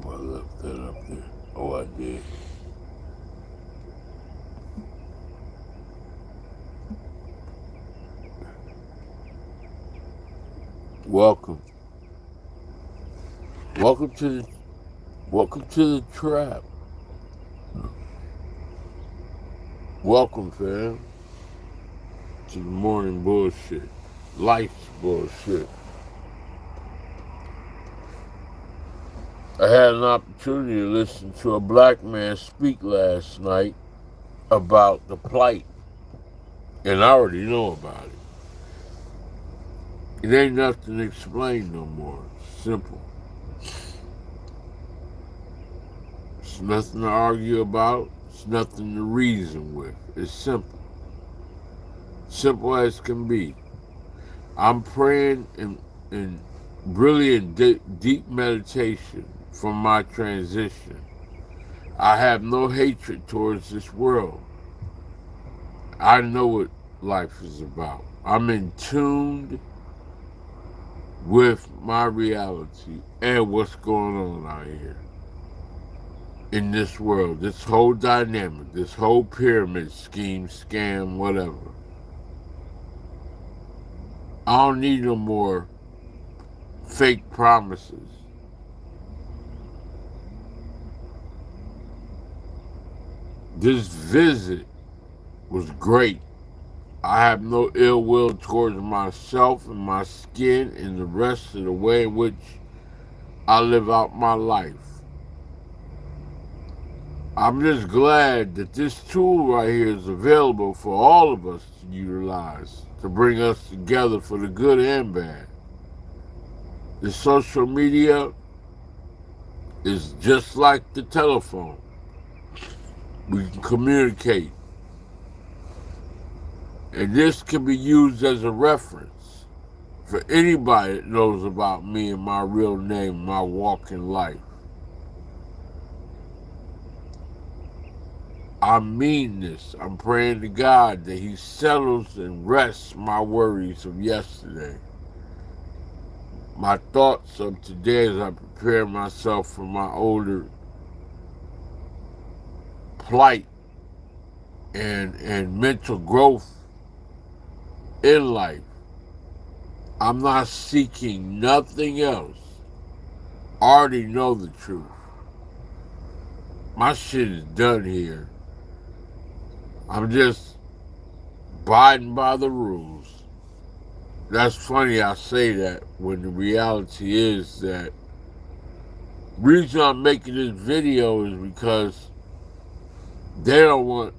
hope I left that up there. Oh, I did. Welcome. Welcome to the welcome to the trap. Welcome, fam, to the morning bullshit. Life's bullshit. I had an opportunity to listen to a black man speak last night about the plight, and I already know about it. It ain't nothing to explain no more. It's simple. It's nothing to argue about. It's nothing to reason with. It's simple. Simple as can be. I'm praying in really in deep meditation from my transition. I have no hatred towards this world. I know what life is about. I'm in tune with my reality and what's going on out here in this world, this whole dynamic, this whole pyramid scheme, scam, whatever. I don't need no more fake promises. This visit was great. I have no ill will towards myself and my skin and the rest of the way in which I live out my life. I'm just glad that this tool right here is available for all of us to utilize, to bring us together for the good and bad. The social media is just like the telephone. We can communicate. And this can be used as a reference for anybody that knows about me and my real name, my walk in life. I mean this. I'm praying to God that He settles and rests my worries of yesterday. My thoughts of today as I prepare myself for my older plight and mental growth in life. I'm not seeking nothing else. I already know the truth. My shit is done here. I'm just abiding by the rules. That's funny I say that when the reality is that the reason I'm making this video is because they don't want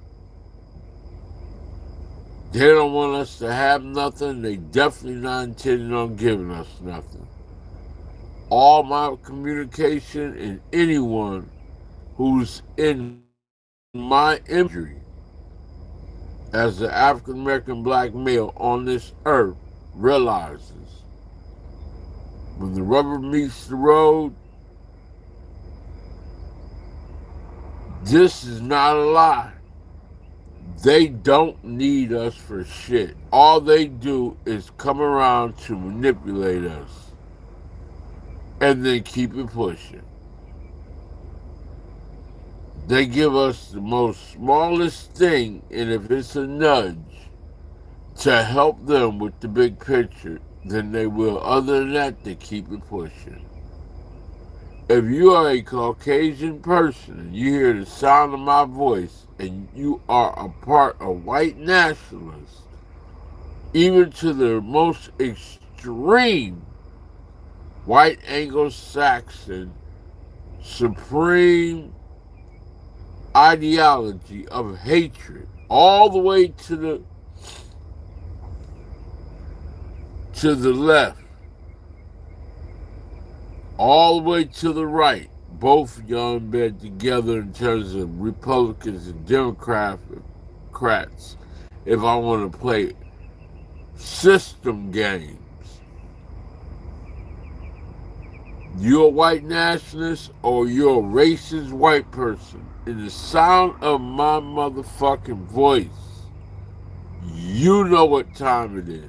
us to have nothing. They definitely not intending on giving us nothing. All my communication and anyone who's in my imagery as an African American black male on this earth realizes when the rubber meets the road, this is not a lie. They don't need us for shit. All they do is come around to manipulate us and then keep it pushing. They give us the most smallest thing, and if it's a nudge to help them with the big picture, then they will. Other than that, they keep it pushing. If you are a Caucasian person and you hear the sound of my voice and you are a part of white nationalists, even to the most extreme white Anglo-Saxon supreme ideology of hatred, all the way to the left, all the way to the right, both of y'all in bed together in terms of Republicans and Democrats, if I want to play system games. You're a white nationalist or you're a racist white person. In the sound of my motherfucking voice, you know what time it is.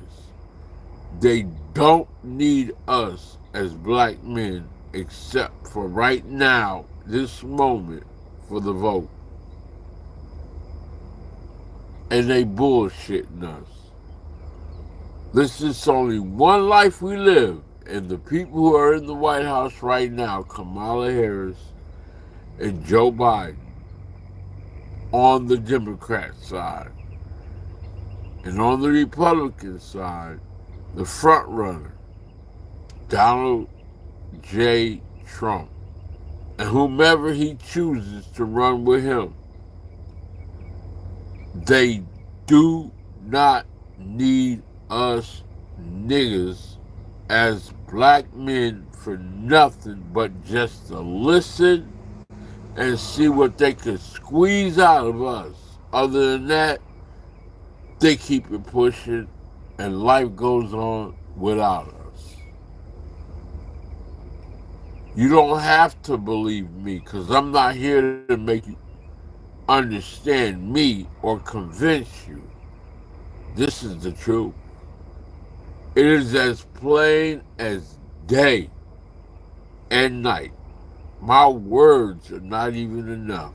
They don't need us as black men except for right now, this moment, for the vote. And they bullshitting us. This is only one life we live, and the people who are in the White House right now, Kamala Harris and Joe Biden, on the Democrat side, and on the Republican side, the front runner, Donald J. Trump, and whomever he chooses to run with him. They do not need us niggas as black men for nothing but just to listen and see what they could squeeze out of us. Other than that, they keep it pushing and life goes on without us. You don't have to believe me, because I'm not here to make you understand me or convince you. This is the truth. It is as plain as day and night. My words are not even enough.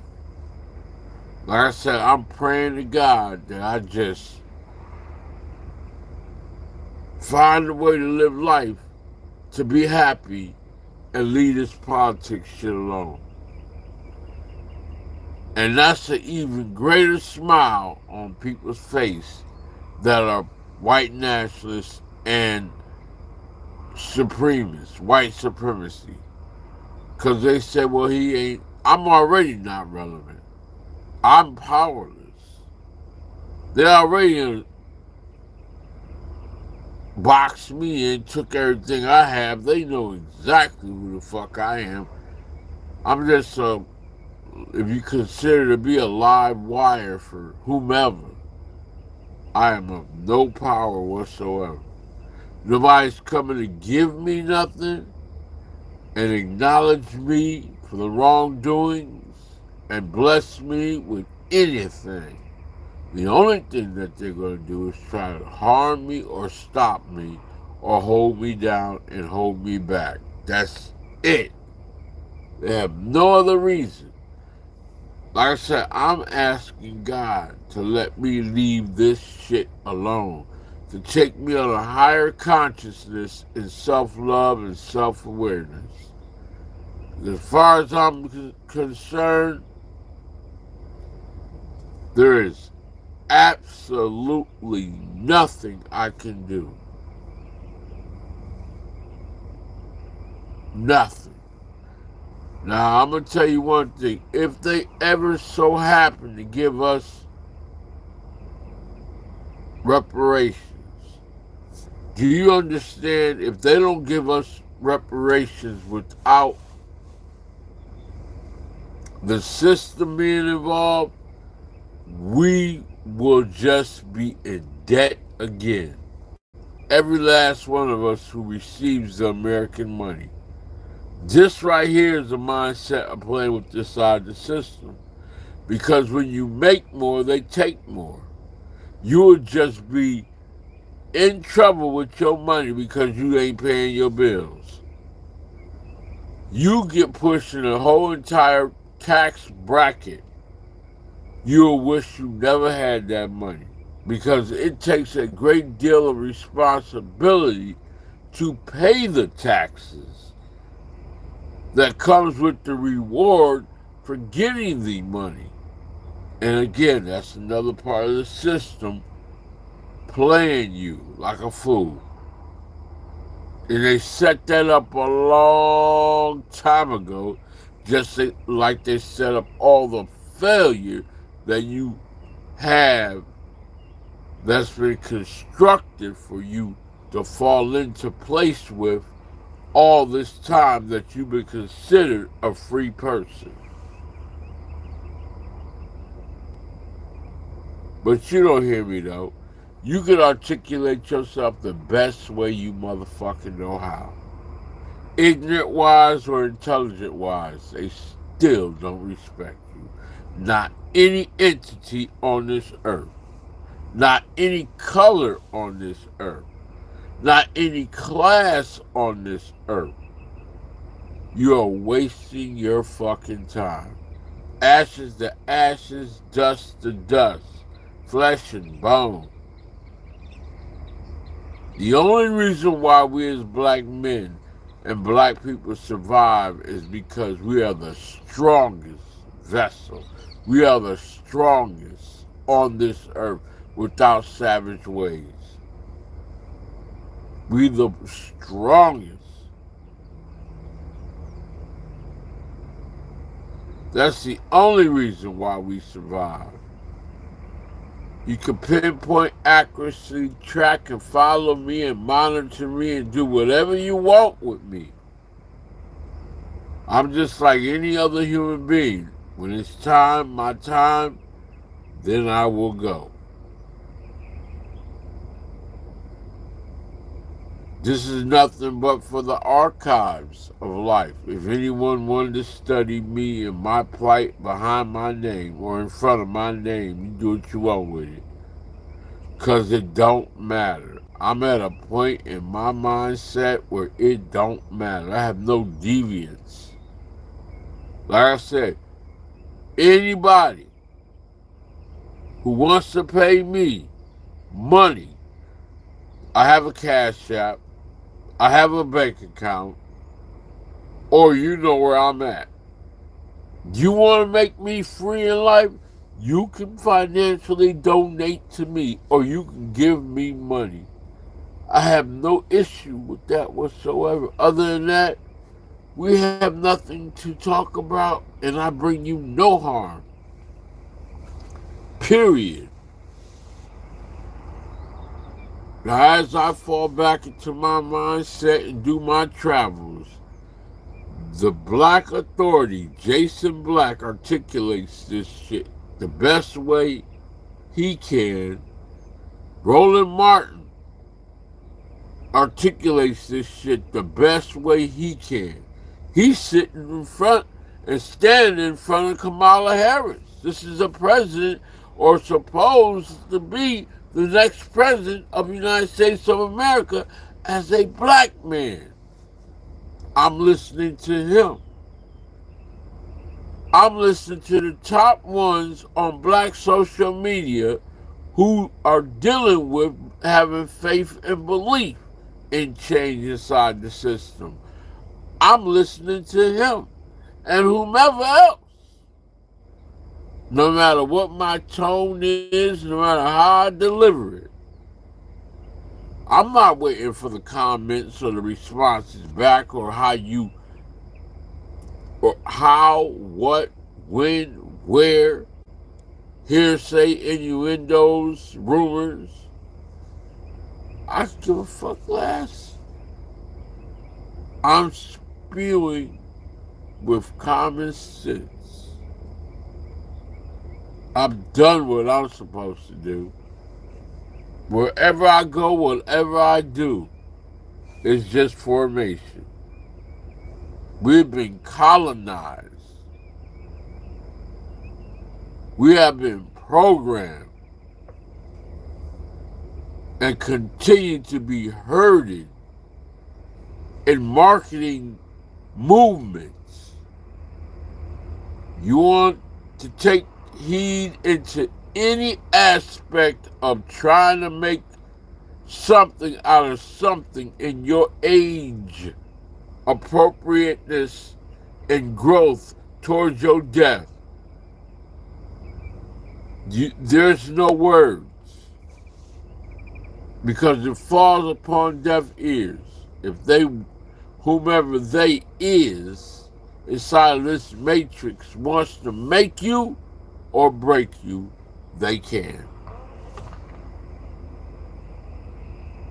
Like I said, I'm praying to God that I just find a way to live life, to be happy, and leave this politics shit alone. And that's an even greater smile on people's face that are white nationalists and supremacists, white supremacy. Because they say, well, he ain't, I'm already not relevant. I'm powerless. They already boxed me in, took everything I have. They know exactly who the fuck I am. I'm just if you consider to be a live wire for whomever, I am of no power whatsoever. Nobody's coming to give me nothing and acknowledge me for the wrongdoings and bless me with anything. The only thing that they're going to do is try to harm me or stop me or hold me down and hold me back. That's it. They have no other reason. Like I said, I'm asking God to let me leave this shit alone, to take me on a higher consciousness and self-love and self-awareness. As far as I'm concerned, there is absolutely nothing I can do. Nothing. Now, I'm going to tell you one thing. If they ever so happen to give us reparations, do you understand, if they don't give us reparations without the system being involved, we will just be in debt again. Every last one of us who receives the American money. This right here is the mindset of playing with this side of the system. Because when you make more, they take more. You will just be in trouble with your money because you ain't paying your bills. You get pushed in a whole entire tax bracket. You'll wish you never had that money, because it takes a great deal of responsibility to pay the taxes that comes with the reward for getting the money. And again, that's another part of the system playing you like a fool. And they set that up a long time ago, just like they set up all the failure that you have that's been constructed for you to fall into place with all this time that you've been considered a free person. But you don't hear me though. You can articulate yourself the best way you motherfucking know how. Ignorant wise or intelligent wise, they still don't respect you. Not any entity on this earth. Not any color on this earth. Not any class on this earth. You are wasting your fucking time. Ashes to ashes, dust to dust, flesh and bone. The only reason why we as black men and black people survive is because we are the strongest vessel. We are the strongest on this earth without savage ways. We the strongest. That's the only reason why we survive. You can pinpoint accuracy, track and follow me and monitor me and do whatever you want with me. I'm just like any other human being. When it's time, my time, then I will go. This is nothing but for the archives of life. If anyone wanted to study me and my plight behind my name or in front of my name, you do what you want with it. Because it don't matter. I'm at a point in my mindset where it don't matter. I have no deviance. Like I said, anybody who wants to pay me money, I have a cash app, I have a bank account, or you know where I'm at. You want to make me free in life? You can financially donate to me, or you can give me money. I have no issue with that whatsoever. Other than that, we have nothing to talk about, and I bring you no harm. Period. Now, as I fall back into my mindset and do my travels, the Black Authority, Jason Black, articulates this shit the best way he can. Roland Martin articulates this shit the best way he can. He's sitting in front and standing in front of Kamala Harris. This is a president, or supposed to be the next president of the United States of America, as a black man. I'm listening to him. I'm listening to the top ones on black social media who are dealing with having faith and belief in change inside the system. I'm listening to him and whomever else. No matter what my tone is, no matter how I deliver it. I'm not waiting for the comments or the responses back, or how, what, when, where, hearsay, innuendos, rumors. I give a fuck less. I'm spewing with common sense. I've done what I'm supposed to do. Wherever I go, whatever I do, it's just formation. We've been colonized. We have been programmed and continue to be herded in marketing movements. You want to take heed into any aspect of trying to make something out of something in your age, appropriateness, and growth towards your death. There's no words, because it falls upon deaf ears. If whomever they is inside of this matrix wants to make you or break you, they can.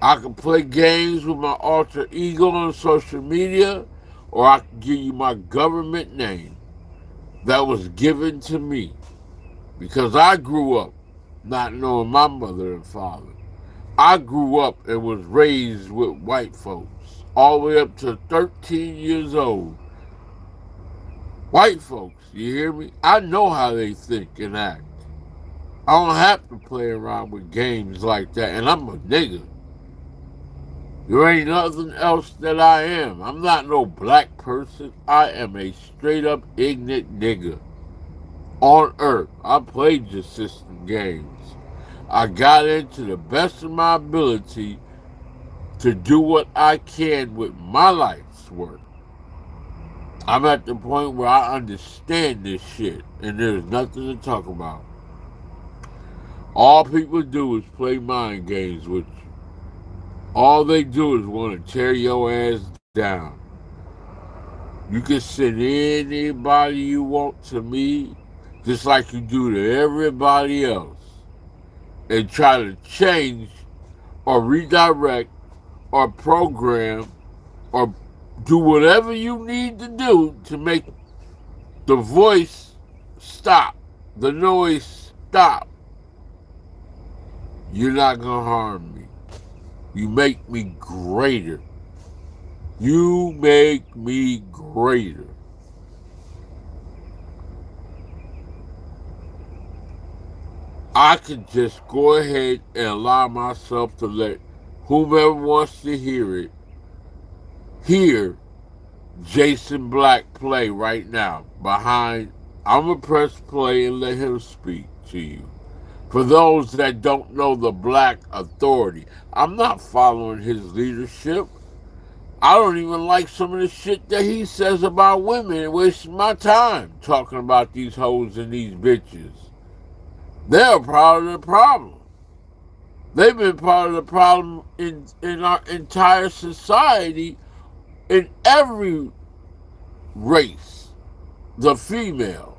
I can play games with my alter ego on social media, or I can give you my government name that was given to me because I grew up not knowing my mother and father. I grew up and was raised with white folks all the way up to 13 years old. White folks, you hear me? I know how they think and act. I don't have to play around with games like that, and I'm a nigga. There ain't nothing else that I am. I'm not no black person. I am a straight up ignorant nigga on earth. I played your system games. I got into the best of my ability to do what I can with my life's work. I'm at the point where I understand this shit and there's nothing to talk about. All people do is play mind games with you. All they do is want to tear your ass down. You can send anybody you want to me, just like you do to everybody else, and try to change or redirect or program or do whatever you need to do to make the voice stop, the noise stop. You're not going to harm me. You make me greater. You make me greater. I can just go ahead and allow myself to let whomever wants to hear Jason Black play right now. I'm going to press play and let him speak to you. For those that don't know the Black Authority, I'm not following his leadership. I don't even like some of the shit that he says about women and wasting my time talking about these hoes and these bitches. They're part of the problem. They've been part of the problem in our entire society, in every race, the female.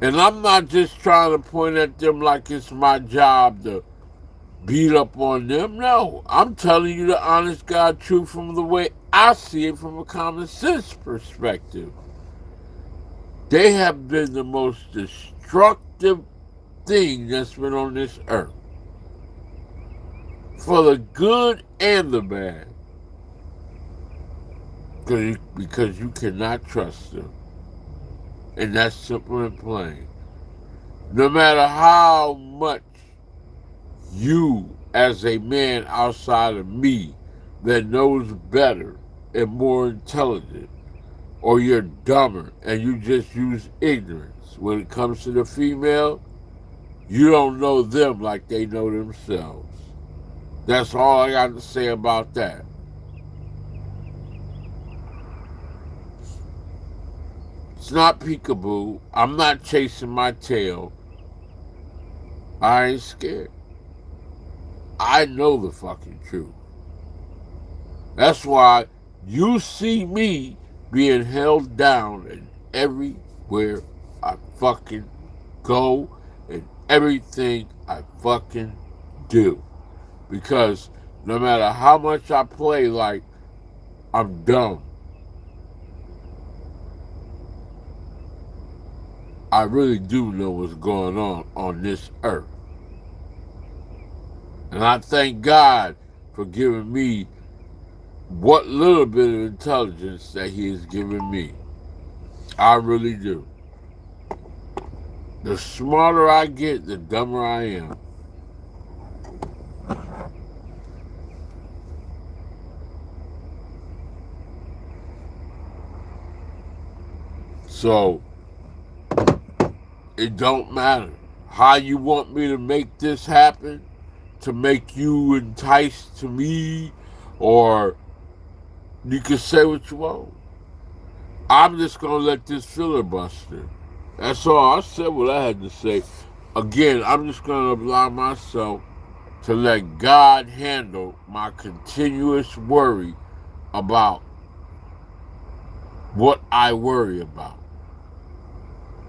And I'm not just trying to point at them like it's my job to beat up on them. No, I'm telling you the honest God truth from the way I see it from a common sense perspective. They have been the most destructive thing that's been on this earth. For the good and the bad. Because you cannot trust them. And that's simple and plain. No matter how much you, as a man outside of me that knows better and more intelligent, or you're dumber and you just use ignorance. When it comes to the female, you don't know them like they know themselves. That's all I got to say about that. It's not peekaboo. I'm not chasing my tail. I ain't scared. I know the fucking truth. That's why you see me being held down in everywhere I fucking go and everything I fucking do. Because no matter how much I play like I'm dumb, I really do know what's going on this earth. And I thank God for giving me what little bit of intelligence that He has given me. I really do. The smarter I get, the dumber I am. So, it don't matter how you want me to make this happen, to make you enticed to me, or you can say what you want. I'm just going to let this filibuster. That's all. I said what I had to say. Again, I'm just going to allow myself to let God handle my continuous worry about what I worry about.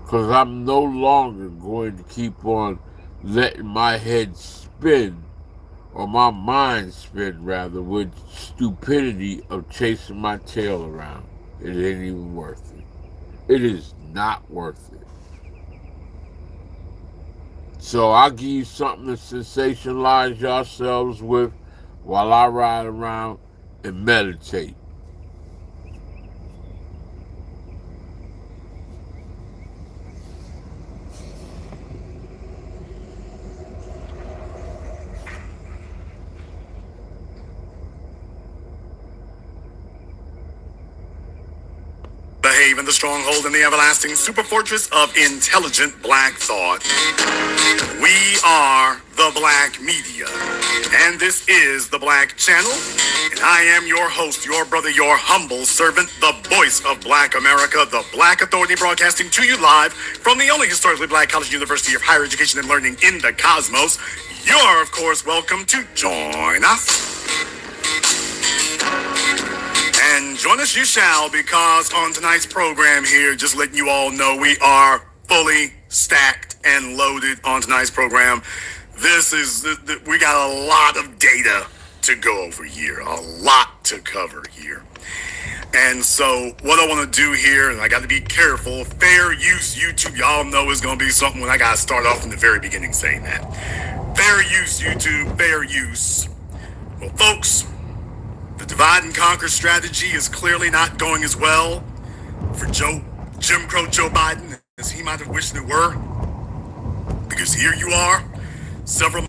Because I'm no longer going to keep on letting my head spin, or my mind spin rather, with stupidity of chasing my tail around. It ain't even worth it. It is not worth it. So I'll give you something to sensationalize yourselves with while I ride around and meditate. haven, the stronghold, and the everlasting super fortress of intelligent black thought. We are the Black Media, and this is the Black Channel, and I am your host, your brother, your humble servant, the voice of Black America, the Black Authority, broadcasting to you live from the only historically black college university of higher education and learning in the cosmos. You're, of course, welcome to join us. And join us you shall, because on tonight's program here, just letting you all know, we are fully stacked and loaded on tonight's program. We got a lot of data to go over here, a lot to cover here. And so what I want to do here, and I got to be careful, fair use YouTube, y'all know is going to be something when I got to start off in the very beginning saying that. Fair use YouTube, fair use. Well, folks, the divide and conquer strategy is clearly not going as well for Jim Crow Joe Biden as he might have wished it were. Because here you are, several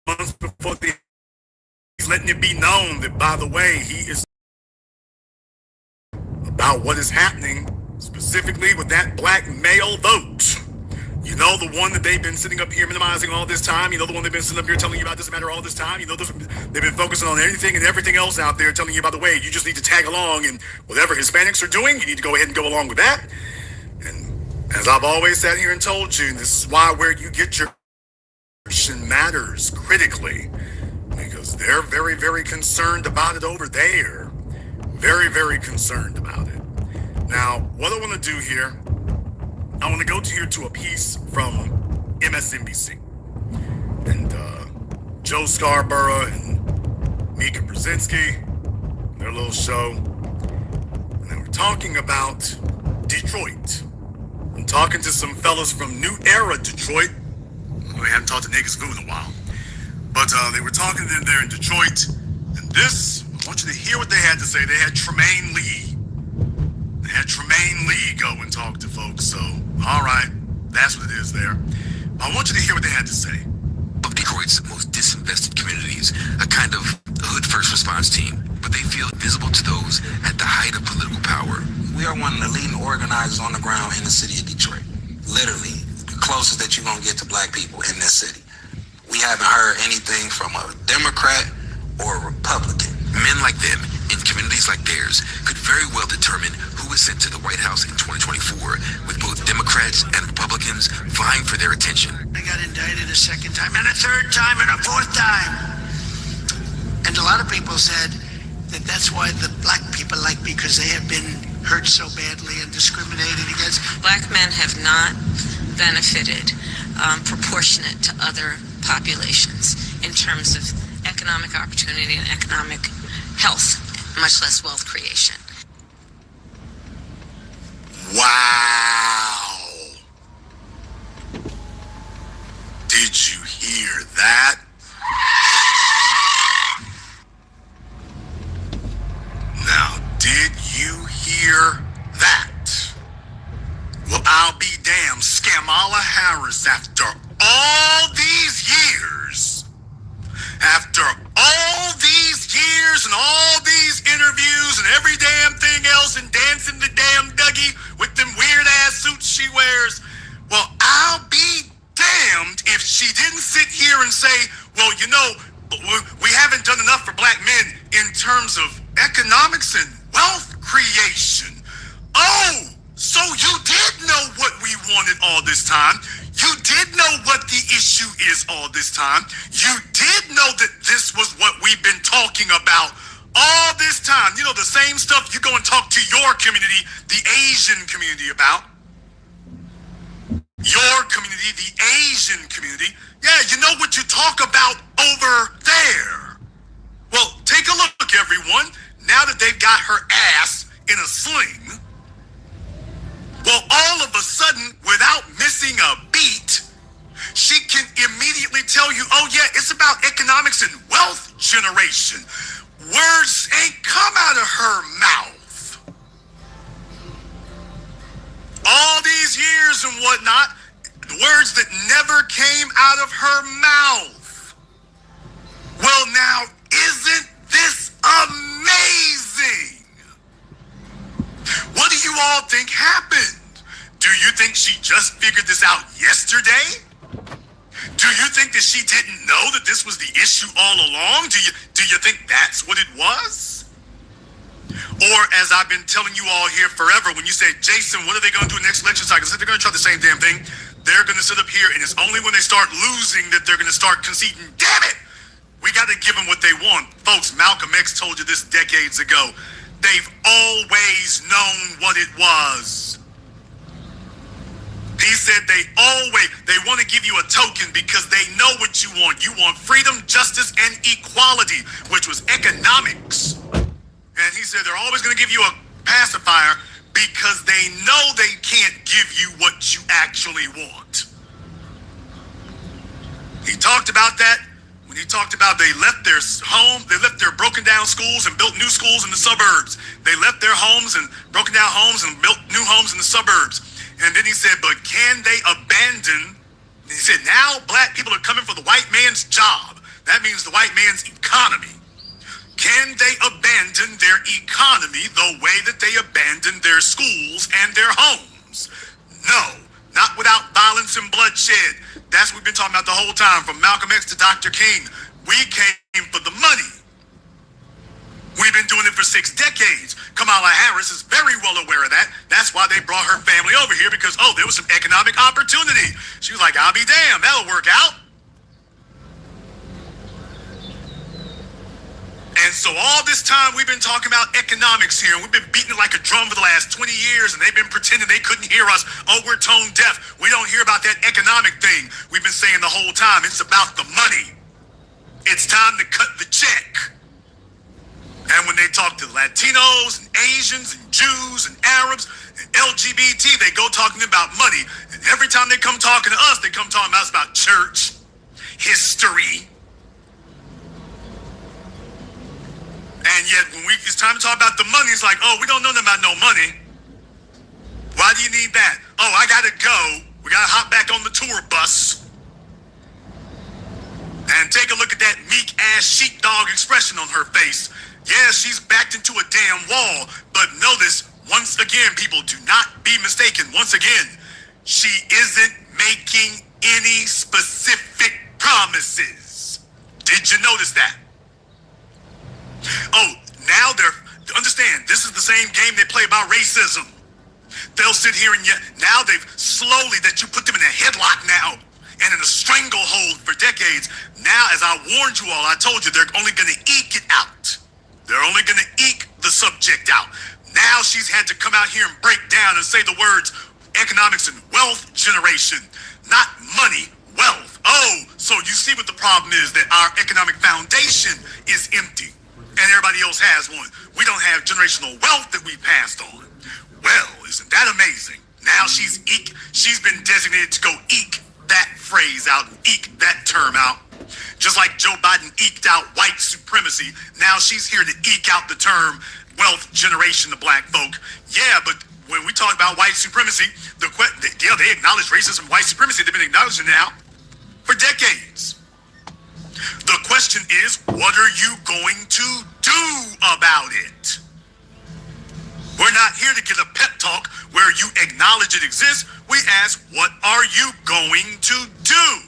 months before he's letting it be known that, by the way, he is about what is happening specifically with that black male vote. You know, the one that they've been sitting up here minimizing all this time. You know, the one they've been sitting up here telling you about doesn't matter all this time. You know, they've been focusing on anything and everything else out there, telling you, by the way, you just need to tag along, and whatever Hispanics are doing, you need to go ahead and go along with that. And as I've always sat here and told you, this is why where you get your action matters critically, because they're very, very concerned about it over there. Very, very concerned about it. Now, what I want to do here, I want to go to a piece from MSNBC. And Joe Scarborough and Mika Brzezinski, their little show. And they were talking about Detroit. I'm talking to some fellas from New Era Detroit. We haven't talked to niggas food in a while. But they were talking to them there in Detroit. And this, I want you to hear what they had to say. They had Tremaine Lee. They had Tremaine Lee go and talk to folks. So, all right, that's what it is there. I want you to hear what they had to say. Of Detroit's most disinvested communities, a kind of hood first response team, but they feel invisible to those at the height of political power. We are one of the leading organizers on the ground in the city of Detroit. Literally, the closest that you're going to get to black people in this city. We haven't heard anything from a Democrat or a Republican. Men like them, in communities like theirs, could very well determine who is sent to the White House in 2024, with both Democrats and Republicans vying for their attention. I got indicted a second time, and a third time, and a fourth time. And a lot of people said that that's why the black people like me, because they have been hurt so badly and discriminated against. Black men have not benefited proportionate to other populations in terms of economic opportunity and economic health, much less wealth creation. Wow. Did you hear that? Now, did you hear that? Well, I'll be damned. Kamala Harris, after all these years, and all these interviews and every damn thing else and dancing the damn Dougie with them weird ass suits she wears, well, I'll be damned if she didn't sit here and say, well, you know, we haven't done enough for black men in terms of economics and wealth creation. Oh, so you did know what we wanted all this time. You did know what the issue is all this time. You did know that this was what we've been talking about all this time. You know, the same stuff you go and talk to your community, the Asian community, about. Your community, the Asian community. Yeah, you know what you talk about over there. Well, take a look, everyone. Now that they've got her ass in a sling, well, all of a sudden, without missing a beat, she can immediately tell you, oh yeah, it's about economics and wealth generation. Words ain't come out of her mouth. All these years and whatnot, words that never came out of her mouth. Well, now, isn't this amazing? What do you all think happened? Do you think she just figured this out yesterday? Do you think that she didn't know that this was the issue all along? Do you think that's what it was? Or, as I've been telling you all here forever, when you say, Jason, what are they going to do next election cycle? I said they're going to try the same damn thing. They're going to sit up here, and it's only when they start losing that they're going to start conceding. Damn it! We got to give them what they want. Folks, Malcolm X told you this decades ago. They've always known what it was. He said they want to give you a token because they know what you want. You want freedom, justice, and equality, which was economics. And he said they're always going to give you a pacifier because they know they can't give you what you actually want. He talked about that when he talked about they left their home, they left their broken down schools and built new schools in the suburbs. They left their homes and broken down homes and built new homes in the suburbs. And then he said, but can they abandon? He said, now black people are coming for the white man's job. That means the white man's economy. Can they abandon their economy the way that they abandoned their schools and their homes? No, not without violence and bloodshed. That's what we've been talking about the whole time, from Malcolm X to Dr. King. We came for the money. We've been doing it for 6 decades. Kamala Harris is very well aware of that. That's why they brought her family over here, because, oh, there was some economic opportunity. She was like, I'll be damned, that'll work out. And so all this time we've been talking about economics here, and we've been beating it like a drum for the last 20 years, and they've been pretending they couldn't hear us. Oh, we're tone deaf. We don't hear about that economic thing. We've been saying the whole time, it's about the money. It's time to cut the check. And when they talk to Latinos and Asians and Jews and Arabs and LGBT, they go talking about money. And every time they come talking to us, they come talking about us about church, history. And yet when it's time to talk about the money, it's like, oh, we don't know nothing about no money. Why do you need that? Oh, I gotta go. We gotta hop back on the tour bus. And take a look at that meek-ass sheepdog expression on her face. Yeah, she's backed into a damn wall, but notice, once again, people, do not be mistaken. Once again, she isn't making any specific promises. Did you notice that? Oh, now understand, this is the same game they play about racism. They'll sit here and now they've slowly, that you put them in a headlock now and in a stranglehold for decades. Now, as I warned you all, I told you they're only going to eke it out. They're only going to eke the subject out. Now she's had to come out here and break down and say the words economics and wealth generation, not money, wealth. Oh, so you see what the problem is, that our economic foundation is empty and everybody else has one. We don't have generational wealth that we passed on. Well, isn't that amazing? Now she's been designated to go eke that phrase out and eke that term out. Just like Joe Biden eked out white supremacy, now she's here to eke out the term wealth generation to black folk. Yeah, but when we talk about white supremacy, they acknowledge racism and white supremacy. They've been acknowledging it now for decades. The question is, what are you going to do about it? We're not here to get a pep talk where you acknowledge it exists. We ask, what are you going to do?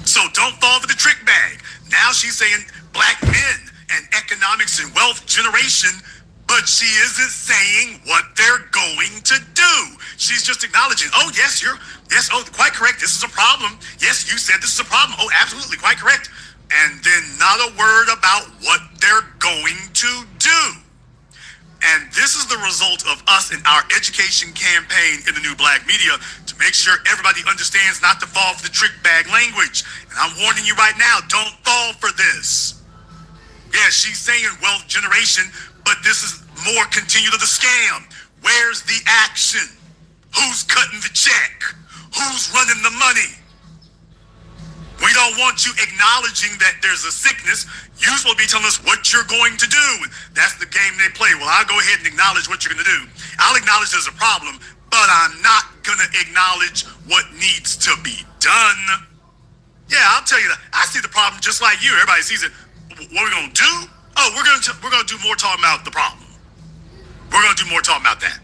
So don't fall for the trick bag. Now she's saying black men and economics and wealth generation, but she isn't saying what they're going to do. She's just acknowledging, oh, quite correct. This is a problem. Yes, you said this is a problem. Oh, absolutely, quite correct. And then not a word about what they're going to do. And this is the result of us in our education campaign in the new black media to make sure everybody understands not to fall for the trick bag language. And I'm warning you right now, don't fall for this. Yeah, she's saying wealth generation, but this is more continue to the scam. Where's the action? Who's cutting the check? Who's running the money? We don't want you acknowledging that there's a sickness. You're supposed to be telling us what you're going to do. That's the game they play. Well, I'll go ahead and acknowledge what you're going to do. I'll acknowledge there's a problem, but I'm not going to acknowledge what needs to be done. Yeah, I'll tell you that. I see the problem just like you. Everybody sees it. What are we going to do? Oh, we're going to do more talking about the problem. We're going to do more talking about that.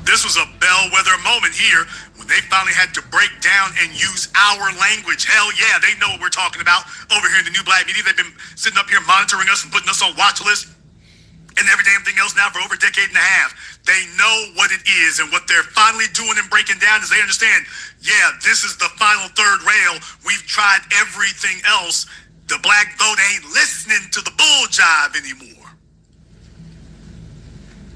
This was a bellwether moment here when they finally had to break down and use our language. Hell yeah, they know what we're talking about over here in the new black media. They've been sitting up here monitoring us and putting us on watch lists and every damn thing else now for over a decade and a half. They know what it is, and what they're finally doing and breaking down is they understand, yeah, this is the final third rail. We've tried everything else. The black vote ain't listening to the bull jive anymore.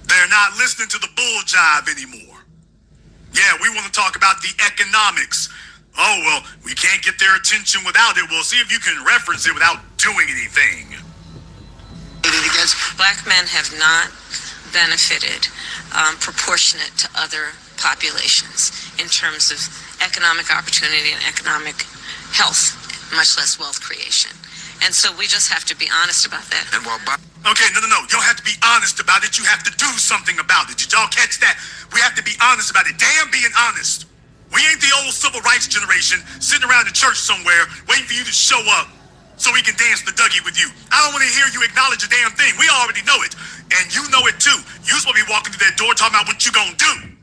They're not listening to the bull jive anymore. Yeah, we want to talk about the economics. Oh, well, we can't get their attention without it. Well, see if you can reference it without doing anything. Black men have not benefited proportionate to other populations in terms of economic opportunity and economic health, much less wealth creation. And so we just have to be honest about that. And while Okay, no. You don't have to be honest about it. You have to do something about it. Did y'all catch that? We have to be honest about it. Damn being honest. We ain't the old civil rights generation sitting around the church somewhere waiting for you to show up so we can dance the Dougie with you. I don't want to hear you acknowledge a damn thing. We already know it. And you know it too. You supposed to be walking through that door talking about what you gonna do.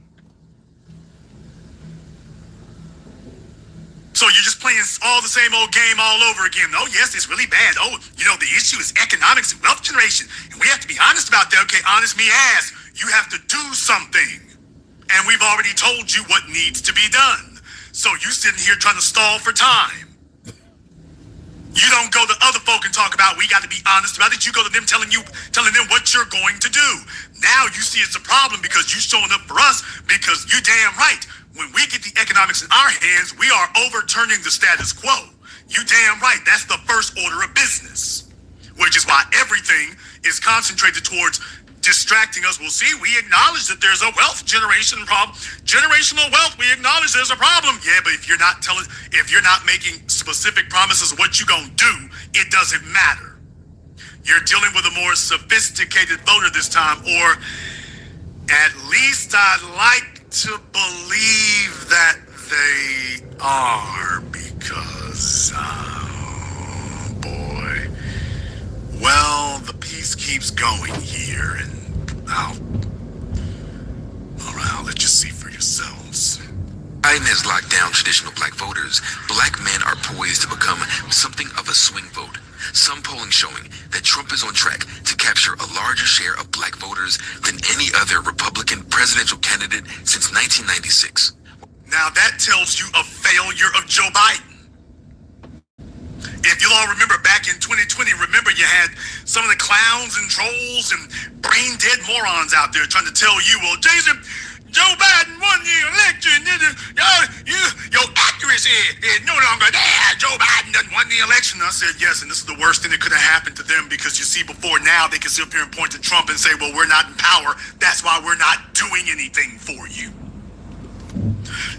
So you're just playing all the same old game all over again. Oh, yes, it's really bad. Oh, you know, the issue is economics and wealth generation. And we have to be honest about that. Okay, honest me ass. You have to do something. And we've already told you what needs to be done. So you sitting here trying to stall for time. You don't go to other folk and talk about, we got to be honest about it. You go to them telling them what you're going to do. Now you see it's a problem because you showing up for us because you damn right. When we get the economics in our hands, we are overturning the status quo. You damn right. That's the first order of business, which is why everything is concentrated towards distracting us. Well, see, we acknowledge that there's a wealth generation problem. Generational wealth, we acknowledge there's a problem. Yeah, but if you're not making specific promises of what you're going to do, it doesn't matter. You're dealing with a more sophisticated voter this time, or at least I'd like to believe that they are, because, oh boy. Well, the peace keeps going here, and I'll let you see for yourselves. Biden has locked down traditional black voters. Black men are poised to become something of a swing vote. Some polling showing that Trump is on track to capture a larger share of black voters than any other Republican presidential candidate since 1996. Now that tells you a failure of Joe Biden. If you'll all remember back in 2020, remember you had some of the clowns and trolls and brain dead morons out there trying to tell you, well, Jason, Joe Biden won the election. Your accuracy is no longer there. Joe Biden done won the election. I said, yes, and this is the worst thing that could have happened to them, because you see, before now, they can sit up here and point to Trump and say, well, we're not in power. That's why we're not doing anything for you.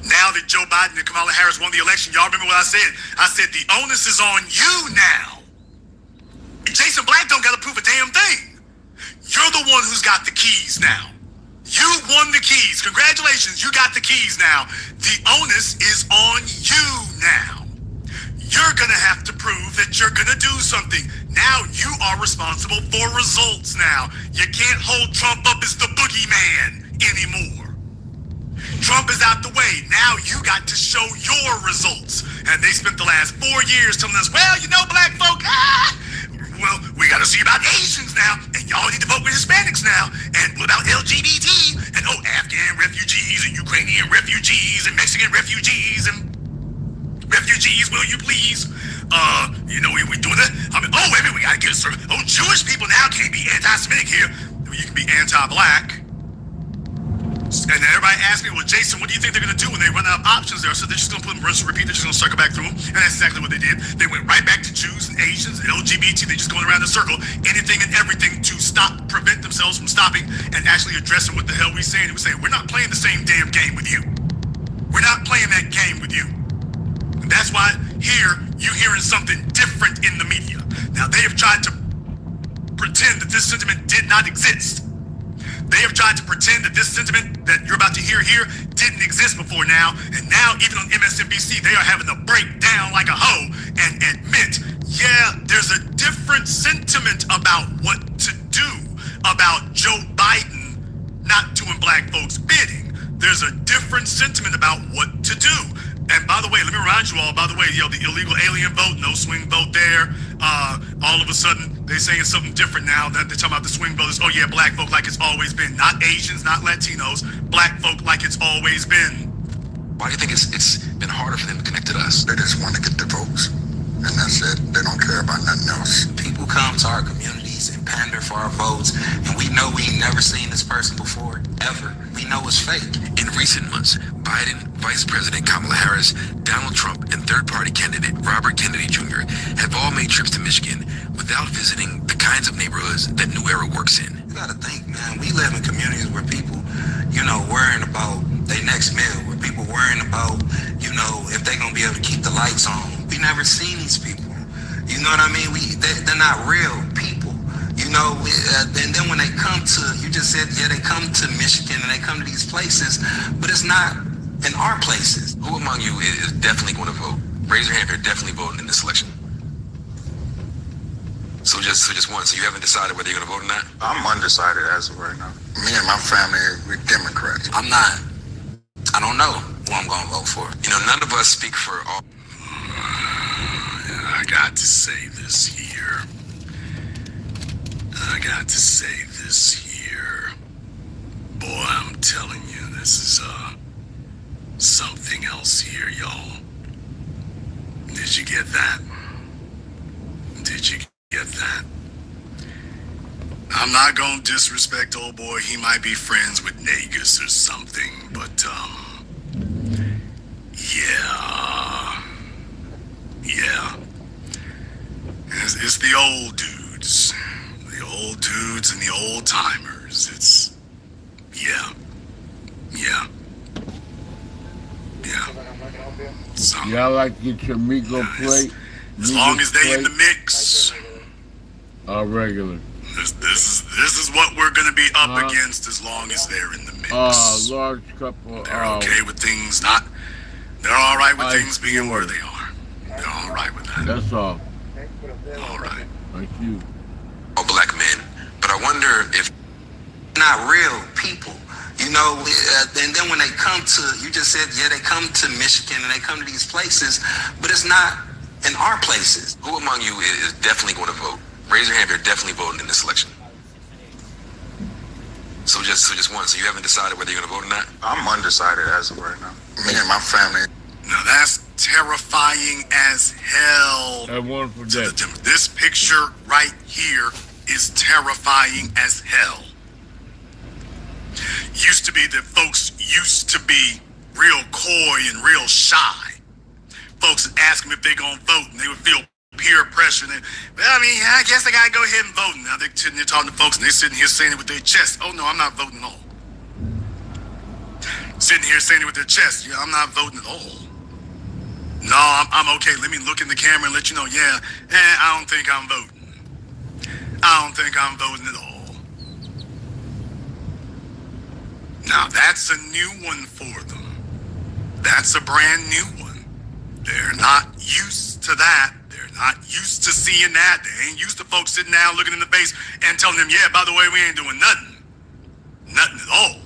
Now that Joe Biden and Kamala Harris won the election, y'all remember what I said? I said, the onus is on you now. Jason Black don't got to prove a damn thing. You're the one who's got the keys now. You won the keys. Congratulations, you got the keys now. The onus is on you now. You're going to have to prove that you're going to do something. Now you are responsible for results now. You can't hold Trump up as the boogeyman anymore. Trump is out the way. Now you got to show your results. And they spent the last 4 years telling us, well, you know, black folk, well, we got to see about Asians now, and y'all need to vote with Hispanics now, and what about LGBT, and Afghan refugees, and Ukrainian refugees, and Mexican refugees, and refugees, will you please? We doing that? Wait a minute, we got to get a certain, Jewish people now can't be anti-Semitic here. You can be anti-black. And everybody asked me, well, Jason, what do you think they're going to do when they run out of options there? So they're just going to put them, rinse and repeat. They're just going to circle back through them. And that's exactly what they did. They went right back to Jews and Asians and LGBT. They're just going around the circle, anything and everything to prevent themselves from stopping and actually addressing what the hell we're saying. And we're saying, we're not playing the same damn game with you. We're not playing that game with you. And that's why here, you're hearing something different in the media. Now, they have tried to pretend that this sentiment did not exist. They have tried to pretend that this sentiment that you're about to hear here didn't exist before now. And now, even on MSNBC, they are having to break down like a hoe and admit, yeah, there's a different sentiment about what to do about Joe Biden there's a different sentiment about what to do. And by the way, let me remind you all, by the way, the illegal alien vote, no swing vote there. All of a sudden, they're saying something different now. They're talking about the swing voters. Oh yeah, black folk like it's always been. Not Asians, not Latinos. Black folk like it's always been. Why do you think it's been harder for them to connect to us? They just want to get the votes, and that's it. They don't care about nothing else. People come to our communities and pander for our votes, and we know we ain't never seen this person before, ever. We know it's fake. In recent months, Biden, Vice President Kamala Harris, Donald Trump, and third-party candidate Robert Kennedy Jr. have all made trips to Michigan without visiting the kinds of neighborhoods that New Era works in. You gotta think, man, we live in communities where people, worrying about their next meal, where people worrying about, if they're gonna be able to keep the lights on. We never seen these people. You know what I mean? They're not real people. And then when they come to, you just said, yeah, they come to Michigan and they come to these places, but it's not in our places. Who among you is definitely going to vote? Raise your hand if you're definitely voting in this election. So just one. So you haven't decided whether you're going to vote or not? I'm undecided as of right now. Me and my family, we're Democrats. I don't know who I'm going to vote for. None of us speak for all. I got to say this here. Boy, I'm telling you, this is something else here, y'all. Did you get that? I'm not gonna disrespect old boy. He might be friends with Nagus or something, but yeah. It's the old dudes. The old dudes and the old timers. It's, yeah. Y'all like to get your Migo plate? As long as they in the mix. Regular. This is what we're gonna be up against as long as they're in the mix. Large couple. They're okay with things they're all right with things being where they are. They're all right with that. That's all. All right. Thank you. All black men, but I wonder if Not real people. And then when they come to, you just said, yeah, they come to Michigan and they come to these places, but it's not in our places. who among you is definitely going to vote? Raise your hand if you're definitely voting in this election. So just one. So you haven't decided whether you're going to vote or not? I'm undecided as of right now. Me and my family. Now that's terrifying as hell. I want for that. This picture right here is terrifying as hell. Used to be that folks used to be real coy and real shy. Folks would ask them if they're gonna vote, and they would feel peer pressure. I guess I gotta go ahead and vote. Now they're sitting there talking to folks, and they're sitting here saying it with their chest. Oh no, I'm not voting at all. Sitting here saying it with their chest. Yeah, I'm not voting at all. No, I'm okay. Let me look in the camera and let you know. Yeah, I don't think I'm voting. I don't think I'm voting at all. Now that's a new one for them. That's a brand new one. They're not used to that. They're not used to seeing that. They ain't used to folks sitting down looking in the face and telling them, yeah, by the way, we ain't doing nothing. Nothing at all.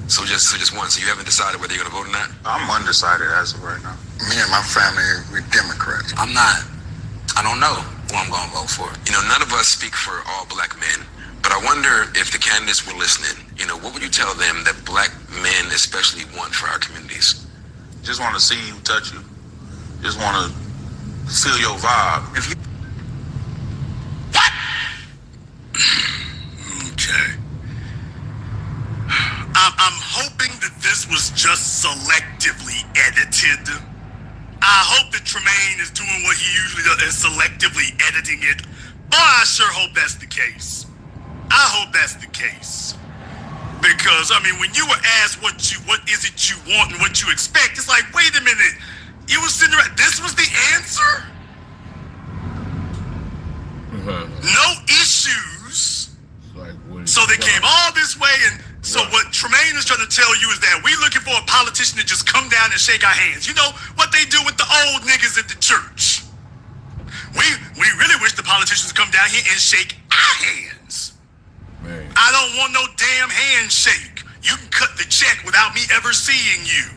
So just one. So you haven't decided whether you're going to vote or not? I'm undecided as of right now. Me and my family, we're Democrats. I don't know who I'm going to vote for. None of us speak for all black men, but I wonder if the candidates were listening, what would you tell them that black men especially want for our communities? Just want to see you, touch you. Just want to feel your vibe. If you Okay. I'm hoping that this was just selectively edited. I hope that Tremaine is doing what he usually does, is selectively editing it. Boy, I sure hope that's the case. I hope that's the case. Because, when you were asked what is it you want and what you expect, it's like, wait a minute. You were sitting there, this was the answer? No issues. So they came all this way, and so what Tremaine is trying to tell you is that we looking for a politician to just come down and shake our hands. You know what they do with the old niggas at the church. We really wish the politicians come down here and shake our hands. Man. I don't want no damn handshake. You can cut the check without me ever seeing you.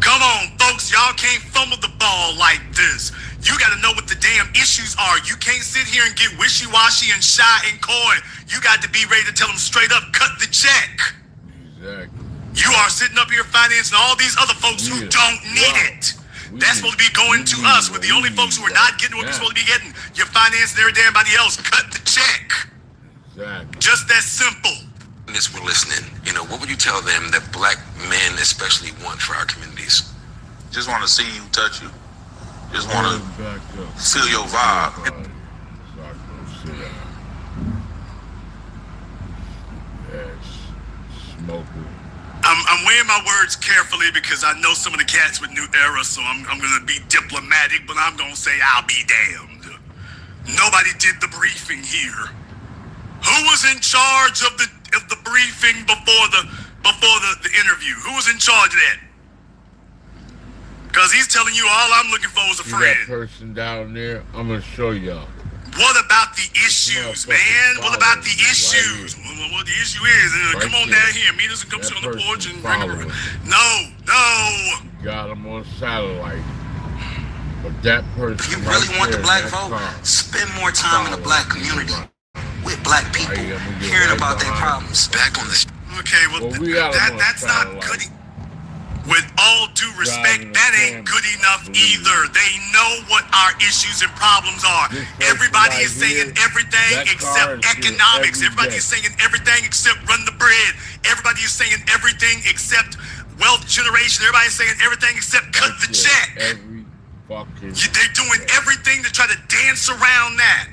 Come on, folks, y'all can't fumble the ball like this. You gotta know what the damn issues are. You can't sit here and get wishy-washy and shy and coy. You got to be ready to tell them straight up, cut the check. Exactly. You are sitting up here financing all these other folks who don't need it. That's supposed to be going to us. We're the only folks who are not getting what we're supposed to be getting. You're financing everybody else. Cut the check. Exactly. Just that simple. This we're listening, what would you tell them that black men especially want for our communities? Just want to see you, touch you. Just want to Back up. feel your vibe. Yes. Smoking. I'm weighing my words carefully because I know some of the cats with New Era, so I'm going to be diplomatic, but I'm going to say I'll be damned. Nobody did the briefing here. Who was in charge of the briefing before the interview? Who was in charge of that? Because he's telling you all I'm looking for is a See friend. that person down there? I'm gonna show y'all. What about the issues, man? What about the issues? What the issue is? Come on down here, meet us and come sit on the porch and bring them. No. Got him on satellite. But that person. If you really want the black vote, car, spend more time in the black community with black people, hearing about their problems. Back on this. Okay, well, that's not good. With all due respect, that ain't good enough either. They know what our issues and problems are. Everybody is saying everything except economics. Everybody is saying everything except run the bread. Everybody is saying everything except wealth generation. Everybody is saying everything except cut the check. Every fucking. They're doing everything to try to dance around that.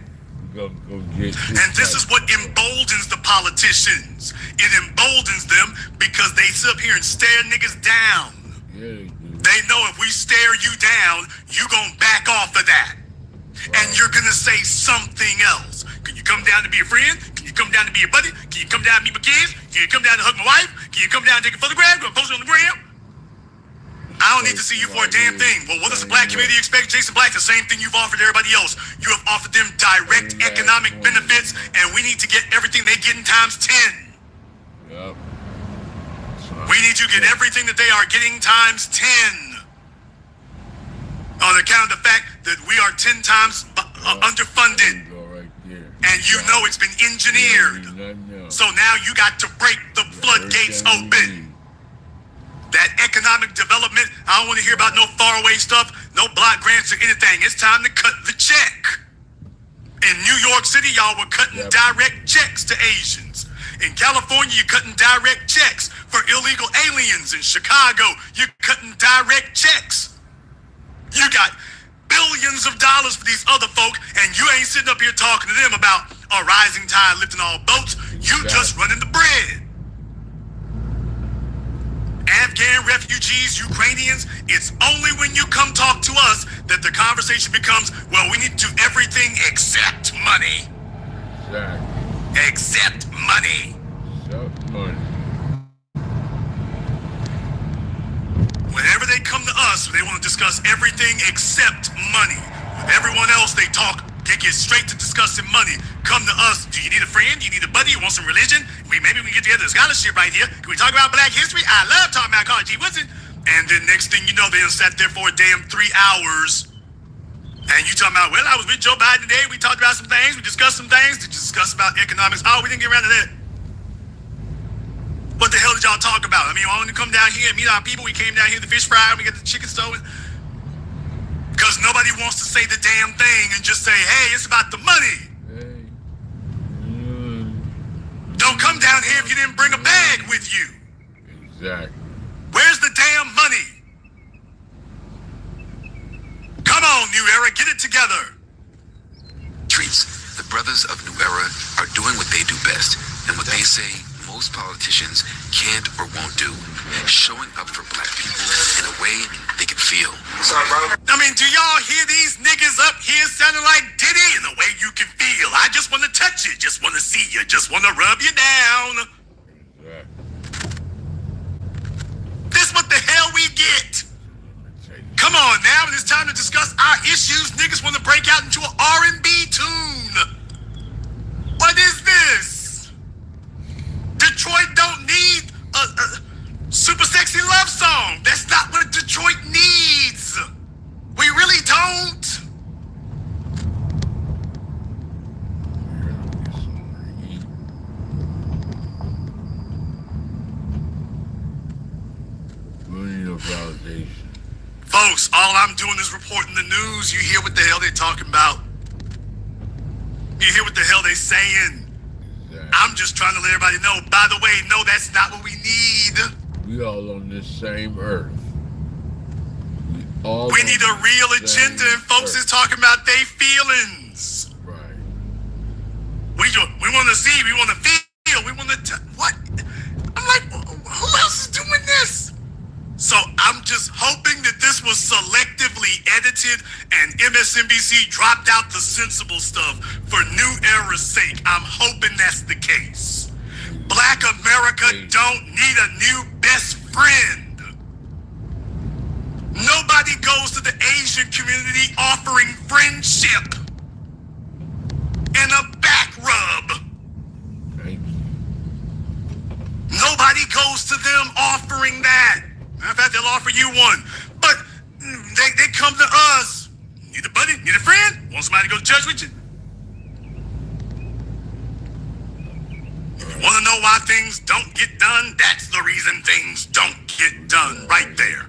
And this is what emboldens the politicians. It emboldens them because they sit up here and stare niggas down. Yeah, they know if we stare you down, you gonna back off of that. Right. And you're gonna say something else. Can you come down to be a friend? Can you come down to be a buddy? Can you come down to meet my kids? Can you come down to hug my wife? Can you come down and take a photograph? Go post it on the gram? I don't need to see you for a damn thing. Well, what does the black community expect? Jason Black, the same thing you've offered everybody else. You have offered them direct economic benefits, and we need to get everything they get in times 10. Yep. We need to get everything that they are getting times 10. On account of the fact that we are 10 times underfunded. And you know it's been engineered. So now you got to break the floodgates open. That economic development, I don't want to hear about no faraway stuff, no block grants or anything. It's time to cut the check. In New York City, y'all were cutting direct checks to Asians. In California, you're cutting direct checks for illegal aliens. In Chicago, you're cutting direct checks. You got billions of dollars for these other folk, and you ain't sitting up here talking to them about a rising tide lifting all boats. You just running the bread. Afghan refugees, Ukrainians, it's only when you come talk to us that the conversation becomes, well, we need to do everything except money. Exactly. Except money. Except money. Whenever they come to us, they want to discuss everything except money. With everyone else, they get straight to discussing money. Come to us. Do you need a friend? Do you need a buddy? You want some religion? Maybe we can get together a scholarship right here. Can we talk about black history? I love talking about Carl G. Woodson. And then next thing you know, they done sat there for a damn 3 hours. And you talking about, well, I was with Joe Biden today. We talked about some things. We discussed some things. To discuss about economics. Oh, we didn't get around to that. What the hell did y'all talk about? I mean, I want to come down here and meet our people. We came down here, the fish fry, and we got the chicken stove. Because nobody wants to say the damn thing and just say, hey, it's about the money. Don't come down here if you didn't bring a bag with you. Exactly. Where's the damn money? Come on, New Era, get it together. Treats. The brothers of New Era are doing what they do best and what they say most politicians can't or won't do. Showing up for black people in a way they can feel. What's up, bro? I mean, do y'all hear these niggas up here sounding like Diddy in the way you can feel? I just want to touch you, just want to see you, just want to rub you down. Yeah. This what the hell we get. Come on now, when it's time to discuss our issues, niggas want to break out into an R&B tune. What is this? don't. We need a validation. Folks, all I'm doing is reporting the news. You hear what the hell they're talking about. You hear what the hell they're saying. Exactly. I'm just trying to let everybody know, by the way, no, that's not what we need. We all on this same earth. We need a real agenda, and folks is talking about their feelings. Right. We want to see, we want to feel, we want to, what? I'm like, who else is doing this? So I'm just hoping that this was selectively edited and MSNBC dropped out the sensible stuff for New Era's sake. I'm hoping that's the case. Black America don't need a new best friend. Nobody goes to the Asian community offering friendship and a back rub. Thank you. Nobody goes to them offering that. Matter of fact, they'll offer you one. But they come to us. Need a buddy? Need a friend? Want somebody to go to church with you? If you want to know why things don't get done, that's the reason things don't get done. Right there.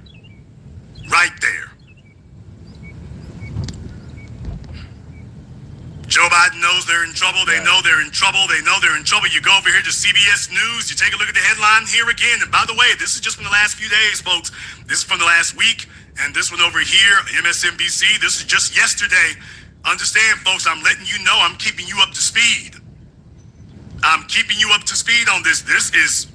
Right there. Joe Biden knows they're in trouble. They know they're in trouble. They know they're in trouble. You go over here to CBS News. You take a look at the headline here again. And by the way, this is just from the last few days, folks. This is from the last week. And this one over here, MSNBC, this is just yesterday. Understand, folks, I'm letting you know I'm keeping you up to speed. I'm keeping you up to speed on this. This is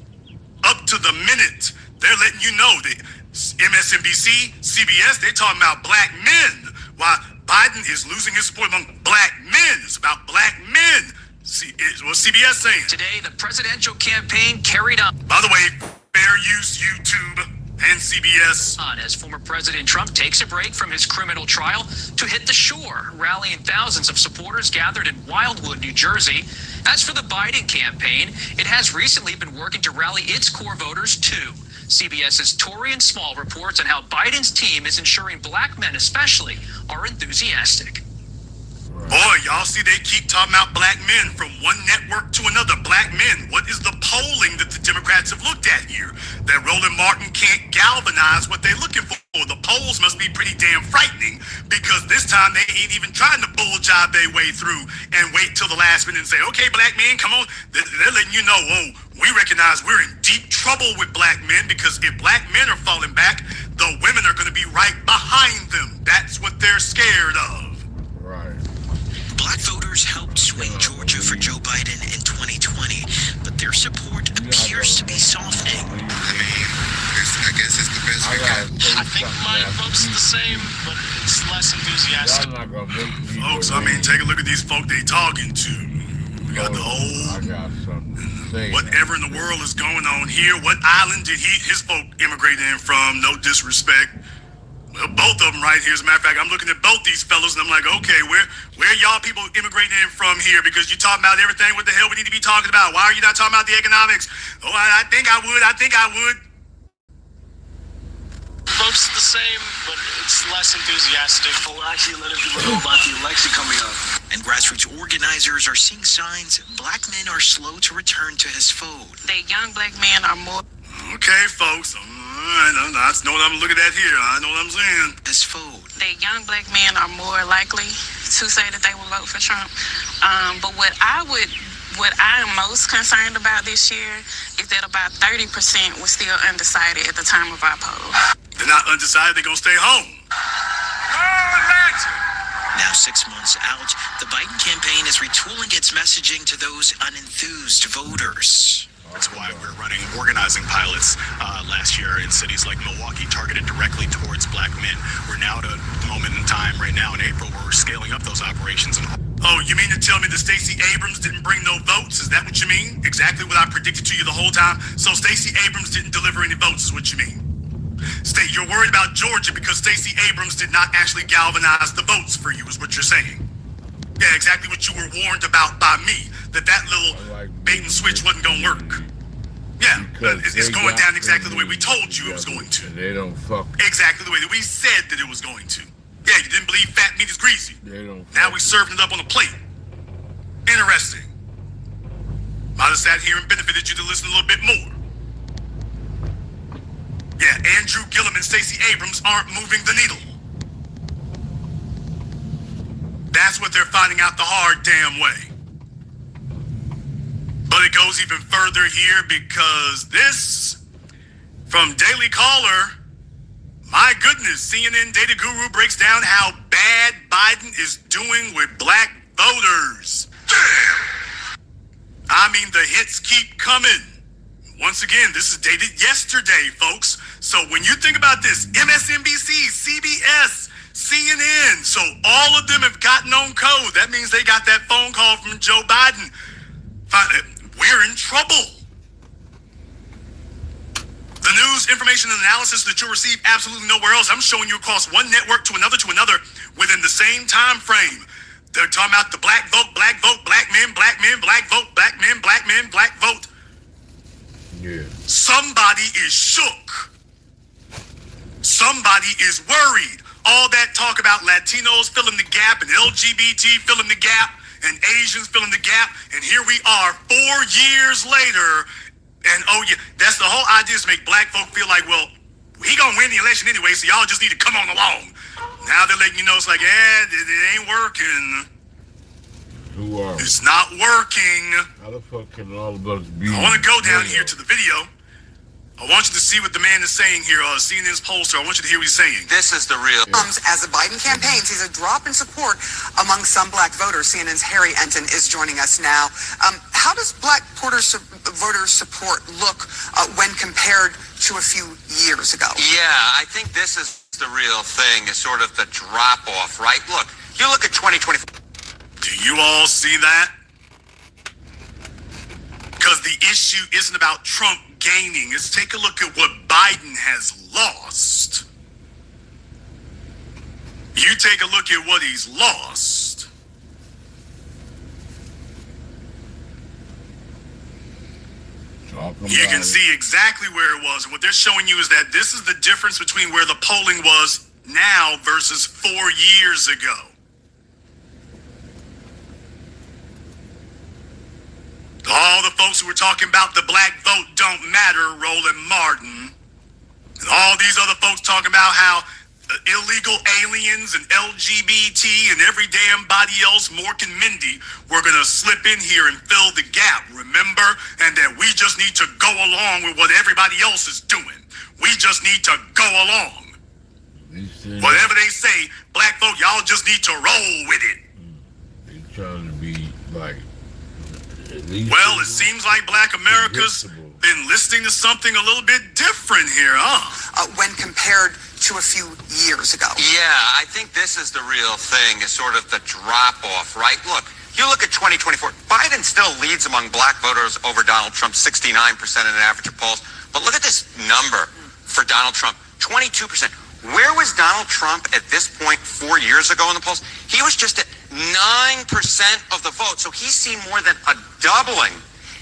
up to the minute. They're letting you know that MSNBC, CBS, they're talking about black men. Why Biden is losing his support among black men. It's about black men. See, what's CBS saying? Today, the presidential campaign carried on. By the way, fair use YouTube and CBS. As former President Trump takes a break from his criminal trial to hit the shore, rallying thousands of supporters gathered in Wildwood, New Jersey. As for the Biden campaign, it has recently been working to rally its core voters too. CBS's Torian Small reports on how Biden's team is ensuring black men especially are enthusiastic. Boy, y'all see they keep talking about black men from one network to another. Black men. What is the polling that the Democrats have looked at here? That Roland Martin can't galvanize what they're looking for. The polls must be pretty damn frightening because this time they ain't even trying to bull job their way through and wait till the last minute and say, okay, black men, come on. They're letting you know, oh, we recognize we're in deep trouble with black men because if black men are falling back, the women are going to be right behind them. That's what they're scared of. Right. Black voters helped swing Georgia for Joe Biden in 2020, but their support appears to be softening. I guess it's the best we got. I think my vote's the same, but it's less enthusiastic. Folks, I mean, take a look at these folk they talking to. We got the whole... Whatever in the world is going on here. What island did his folk immigrate in from? No disrespect. Well, both of them right here. As a matter of fact, I'm looking at both these fellows and I'm like, okay, where y'all people immigrating in from here? Because you're talking about everything. What the hell we need to be talking about? Why are you not talking about the economics? Oh, I think I would. Vote's the same, but it's less enthusiastic. We'll actually let people know about the election coming up. And grassroots organizers are seeing signs black men are slow to return to his fold. The young black men are more... Okay, folks. I know what I'm looking at here. I know what I'm saying. His fold. The young black men are more likely to say that they will vote for Trump. But what I am most concerned about this year is that about 30% was still undecided at the time of our poll. They're not undecided. They're going to stay home. Now 6 months out, the Biden campaign is retooling its messaging to those unenthused voters. That's why we're running organizing pilots last year in cities like Milwaukee targeted directly towards black men. We're now at a moment in time right now in April where we're scaling up those operations. Oh, you mean to tell me that Stacey Abrams didn't bring no votes? Is that what you mean? Exactly what I predicted to you the whole time? So Stacey Abrams didn't deliver any votes is what you mean? You're worried about Georgia because Stacey Abrams did not actually galvanize the votes for you is what you're saying. Yeah, exactly what you were warned about by me, that little bait and switch wasn't going to work. Yeah, it's going down exactly the way we told you it was going to. They don't fuck. Exactly the way that we said that it was going to. Yeah, you didn't believe Fat Now we serving it up on a plate. Interesting. Might have sat here and benefited you to listen a little bit more. Yeah, Andrew Gillum and Stacey Abrams aren't moving the needle. That's what they're finding out the hard damn way. But it goes even further here because this, from Daily Caller, my goodness, CNN Data Guru breaks down how bad Biden is doing with black voters. I mean, the hits keep coming. Once again, this is dated yesterday, folks. So when you think about this, MSNBC, CBS, CNN, so all of them have gotten on code. That means they got that phone call from Joe Biden. We're in trouble. The news, information, and analysis that you'll receive absolutely nowhere else. I'm showing you across one network to another within the same time frame. They're talking about the black vote, black men, black vote, black men, black vote. Yeah. Somebody is shook. Somebody is worried. All that talk about Latinos filling the gap and LGBT filling the gap and Asians filling the gap. And here we are 4 years later. And oh yeah, that's the whole idea, is to make black folk feel like, well, he gonna win the election anyway, so y'all just need to come on along. Now they're letting you know it's like, it ain't working. Who are? It's not working. How the fuck can all of us be? I want to go down here to the video. I want you to see what the man is saying here. CNN's pollster. I want you to hear what he's saying. This is the real. As the Biden campaign sees a drop in support among some black voters, CNN's Harry Enton is joining us now. How does black voter support look when compared to a few years ago? Yeah, I think this is the real thing, is sort of the drop off, right? Look, you look at 2024. Do you all see that? Because the issue isn't about Trump gaining. Let's take a look at what Biden has lost. You take a look at what he's lost. You can see exactly where it was. And what they're showing you is that this is the difference between where the polling was now versus 4 years ago. All the folks who were talking about the black vote don't matter, Roland Martin. And all these other folks talking about how illegal aliens and LGBT and every damn body else, Mork and Mindy, were going to slip in here and fill the gap, remember? And that we just need to go along with what everybody else is doing. We just need to go along. Whatever they say, black folk, y'all just need to roll with it. They trying to be like... Well, it seems like Black America's been listening to something a little bit different here, huh? When compared to a few years ago. Yeah, I think this is the real thing, is sort of the drop off, right? Look, you look at 2024, Biden still leads among black voters over Donald Trump, 69% in an average of polls. But look at this number for Donald Trump, 22%. Where was Donald Trump at this point 4 years ago in the polls? He was just at 9% of the vote. So he's seen more than a doubling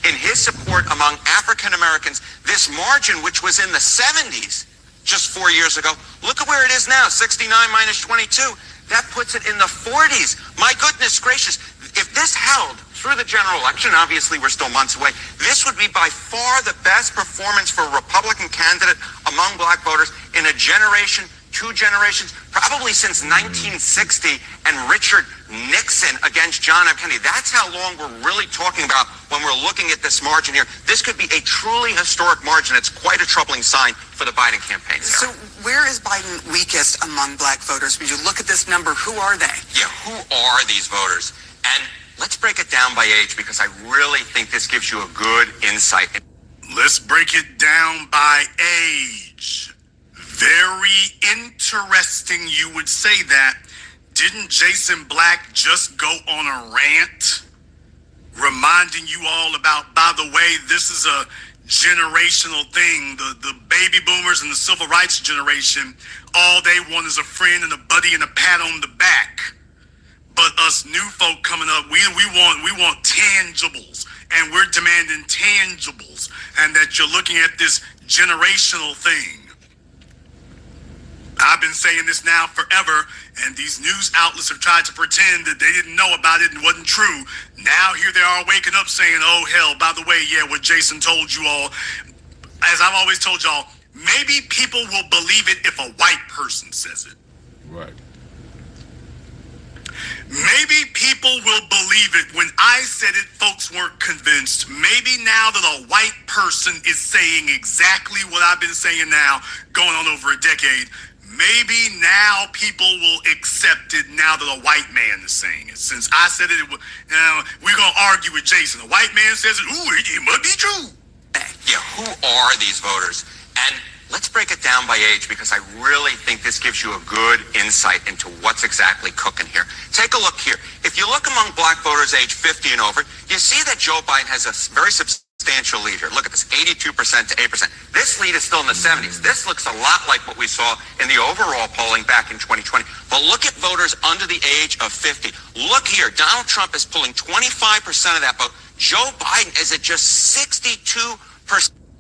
in his support among African Americans. This margin, which was in the 70s just 4 years ago, look at where it is now, 69 minus 22. That puts it in the 40s. My goodness gracious. If this held through the general election, obviously we're still months away, this would be by far the best performance for a Republican candidate among black voters in a generation, 2 generations, probably since 1960 and Richard Nixon against John F. Kennedy. That's how long we're really talking about when we're looking at this margin here. This could be a truly historic margin. It's quite a troubling sign for the Biden campaign, Sarah. So where is Biden weakest among black voters? When you look at this number, who are they? Yeah, who are these voters? And let's break it down by age, because I really think this gives you a good insight. Let's break it down by age. Very interesting you would say that. Didn't Jason Black just go on a rant reminding you all about, by the way, this is a generational thing. The baby boomers and the civil rights generation, all they want is a friend and a buddy and a pat on the back. But us new folk coming up, we want tangibles, and we're demanding tangibles, and that you're looking at this generational thing. I've been saying this now forever, and these news outlets have tried to pretend that they didn't know about it and wasn't true. Now here they are waking up saying, oh hell, by the way, yeah, what Jason told you all. As I've always told y'all, maybe people will believe it if a white person says it. Right. Maybe people will believe it. When I said it, folks weren't convinced. Maybe now that a white person is saying exactly what I've been saying now, going on over a decade, maybe now people will accept it now that a white man is saying it. Since I said it, we're going to argue with Jason. A white man says it, ooh, it must be true. Yeah, who are these voters? And let's break it down by age, because I really think this gives you a good insight into what's exactly cooking here. Take a look here. If you look among black voters age 50 and over, you see that Joe Biden has a very substantial lead here. Look at this, 82% to 8%. This lead is still in the 70s. This looks a lot like what we saw in the overall polling back in 2020. But look at voters under the age of 50. Look here, Donald Trump is pulling 25% of that vote. Joe Biden is at just 62%.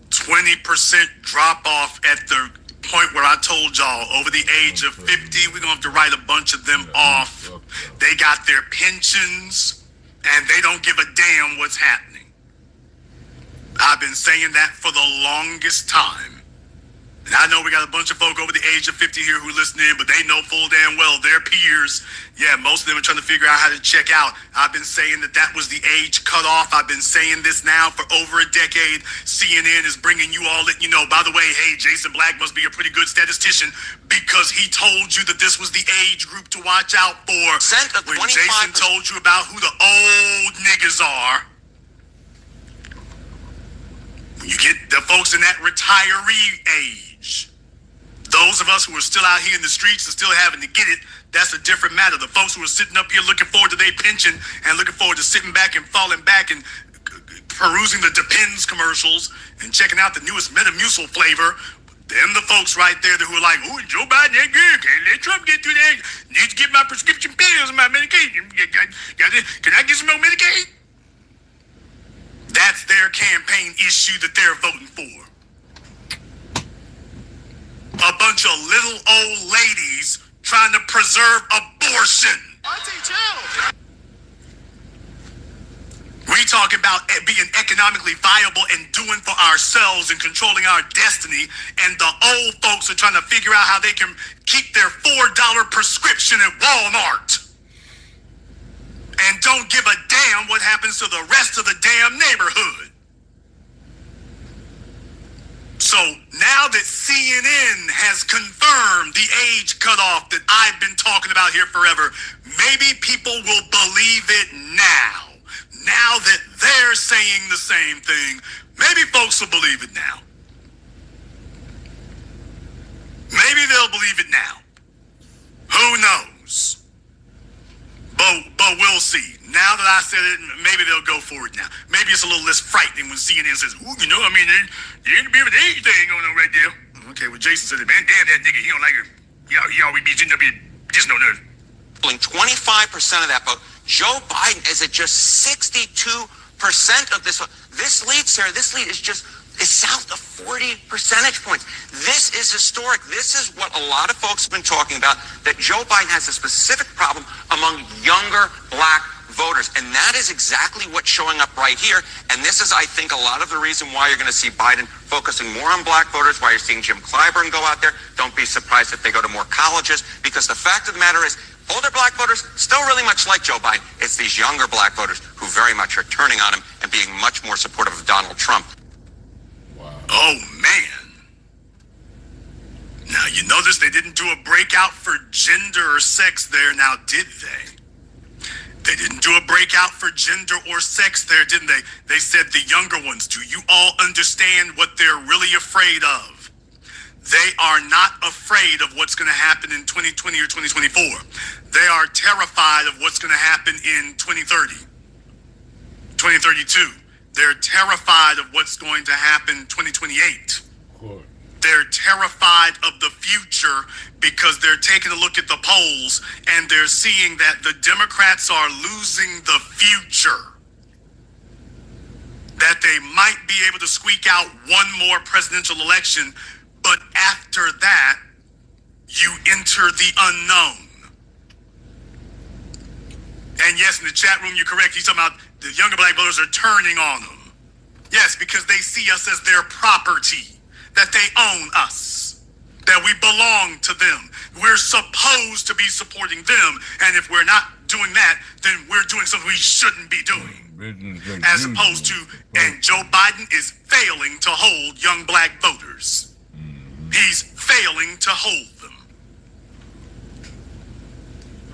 20% drop off at the point where I told y'all over the age of 50, we're gonna have to write a bunch of them off. They got their pensions and they don't give a damn what's happening. I've been saying that for the longest time. And I know we got a bunch of folk over the age of 50 here who listen in, but they know full damn well their peers. Yeah, most of them are trying to figure out how to check out. I've been saying that was the age cutoff. I've been saying this now for over a decade. CNN is bringing you all that, by the way, hey, Jason Black must be a pretty good statistician because he told you that this was the age group to watch out for. When Jason told you about who the old niggas are. When you get the folks in that retiree age, those of us who are still out here in the streets and still having to get it, that's a different matter. The folks who are sitting up here looking forward to their pension and looking forward to sitting back and falling back and perusing the Depends commercials and checking out the newest Metamucil flavor, them the folks right there who are like, ooh, Joe Biden, that good. Can't let Trump get through that. Need to get my prescription pills and my medication. Can I get some more Medicaid? That's their campaign issue that they're voting for. A bunch of little old ladies trying to preserve abortion. We talk about being economically viable and doing for ourselves and controlling our destiny, and the old folks are trying to figure out how they can keep their $4 prescription at Walmart and don't give a damn what happens to the rest of the damn neighborhood. So now that CNN has confirmed the age cutoff that I've been talking about here forever, maybe people will believe it now. Now that they're saying the same thing, maybe folks will believe it now. Maybe they'll believe it now. Who knows? But we'll see. Now that I said it, maybe they'll go for it now. Maybe it's a little less frightening when CNN says, ooh, there ain't a bit of an age thing going on right there. Okay, well, Jason said, man, damn that nigga, he don't like it. He always be sitting up here just no nerve. 25% of that vote. Joe Biden is at just 62% of this vote. This lead, Sarah, is south of 40 percentage points. This is historic. This is what a lot of folks have been talking about, that Joe Biden has a specific problem among younger black voters. And that is exactly what's showing up right here. And this is, I think, a lot of the reason why you're going to see Biden focusing more on black voters, why you're seeing Jim Clyburn go out there. Don't be surprised if they go to more colleges, because the fact of the matter is, older black voters still really much like Joe Biden. It's these younger black voters who very much are turning on him and being much more supportive of Donald Trump. Oh, man. Now, you notice they didn't do a breakout for gender or sex there, now, did they? They didn't do a breakout for gender or sex there, didn't they? They said the younger ones. Do you all understand what they're really afraid of? They are not afraid of what's going to happen in 2020 or 2024. They are terrified of what's going to happen in 2030, 2032. They're terrified of what's going to happen 2028. They're terrified of the future because they're taking a look at the polls and they're seeing that the Democrats are losing the future. That they might be able to squeak out one more presidential election, but after that, you enter the unknown. And yes, in the chat room, you're correct. He's talking about the younger black voters are turning on them. Yes, because they see us as their property, that they own us, that we belong to them. We're supposed to be supporting them. And if we're not doing that, then we're doing something we shouldn't be doing. As opposed to, and Joe Biden is failing to hold young black voters. He's failing to hold them.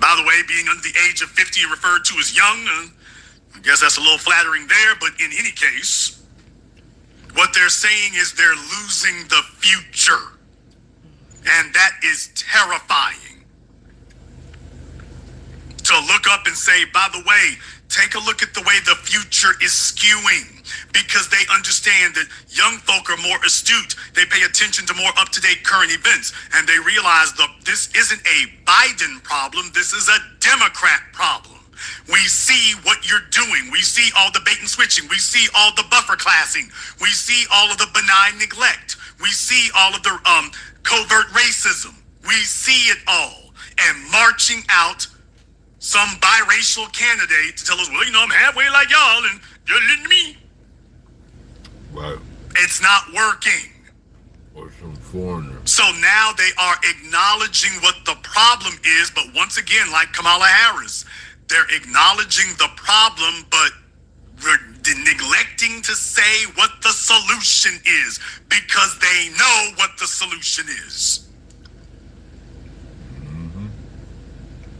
By the way, being under the age of 50 and referred to as young, I guess that's a little flattering there, but in any case, what they're saying is they're losing the future. And that is terrifying. To look up and say, by the way, take a look at the way the future is skewing, because they understand that young folk are more astute. They pay attention to more up-to-date current events, and they realize that this isn't a Biden problem. This is a Democrat problem. We see what you're doing. We see all the bait and switching. We see all the buffer classing. We see all of the benign neglect. We see all of the covert racism. We see it all. And marching out some biracial candidate to tell us, well, you know, I'm halfway like y'all and you're letting me. Right. It's not working. Or some foreigner. So now they are acknowledging what the problem is, but once again, like Kamala Harris, they're acknowledging the problem, but we're neglecting to say what the solution is, because they know what the solution is.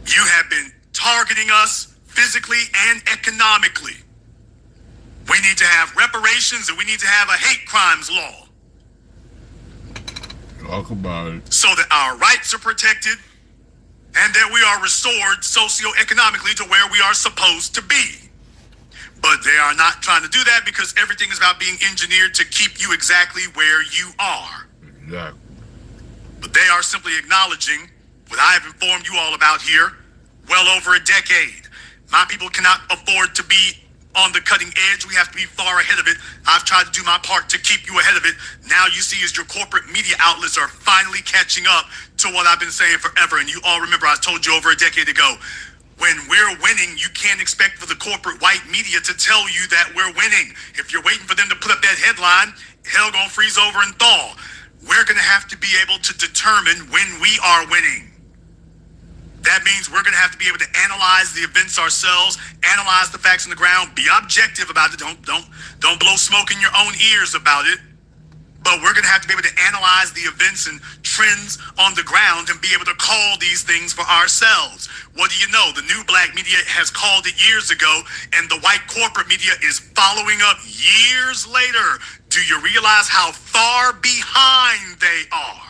You have been targeting us physically and economically. We need to have reparations, and we need to have a hate crimes law. Talk about it. So that our rights are protected and that we are restored socioeconomically to where we are supposed to be. But they are not trying to do that, because everything is about being engineered to keep you exactly where you are. Exactly. But they are simply acknowledging what I have informed you all about here well over a decade. My people cannot afford to be on the cutting edge. We have to be far ahead of it. I've tried to do my part to keep you ahead of it. Now you see as your corporate media outlets are finally catching up to what I've been saying forever. And you all remember I told you over a decade ago, when we're winning, you can't expect for the corporate white media to tell you that we're winning. If you're waiting for them to put up that headline, hell gonna freeze over and thaw. We're gonna have to be able to determine when we are winning. That means we're going to have to be able to analyze the events ourselves, analyze the facts on the ground, be objective about it. Don't blow smoke in your own ears about it. But we're going to have to be able to analyze the events and trends on the ground and be able to call these things for ourselves. What do you know? The new black media has called it years ago, and the white corporate media is following up years later. Do you realize how far behind they are?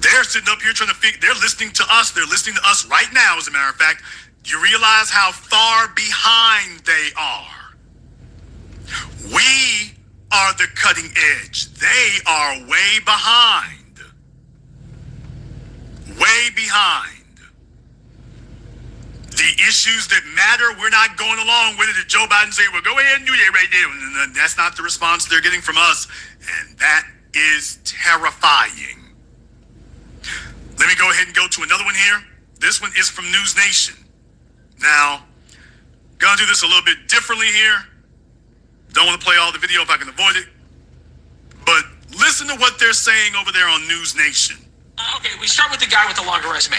They're sitting up here trying to figure, they're listening to us. They're listening to us right now, as a matter of fact. You realize how far behind they are. We are the cutting edge. They are way behind. Way behind. The issues that matter, we're not going along with it. If Joe Biden say, well, go ahead and do that right there. And that's not the response they're getting from us. And that is terrifying. Let me go ahead and go to another one here. This one is from News Nation. Now, gonna do this a little bit differently here. Don't want to play all the video if I can avoid it. But listen to what they're saying over there on News Nation. Okay, we start with the guy with the longer resume.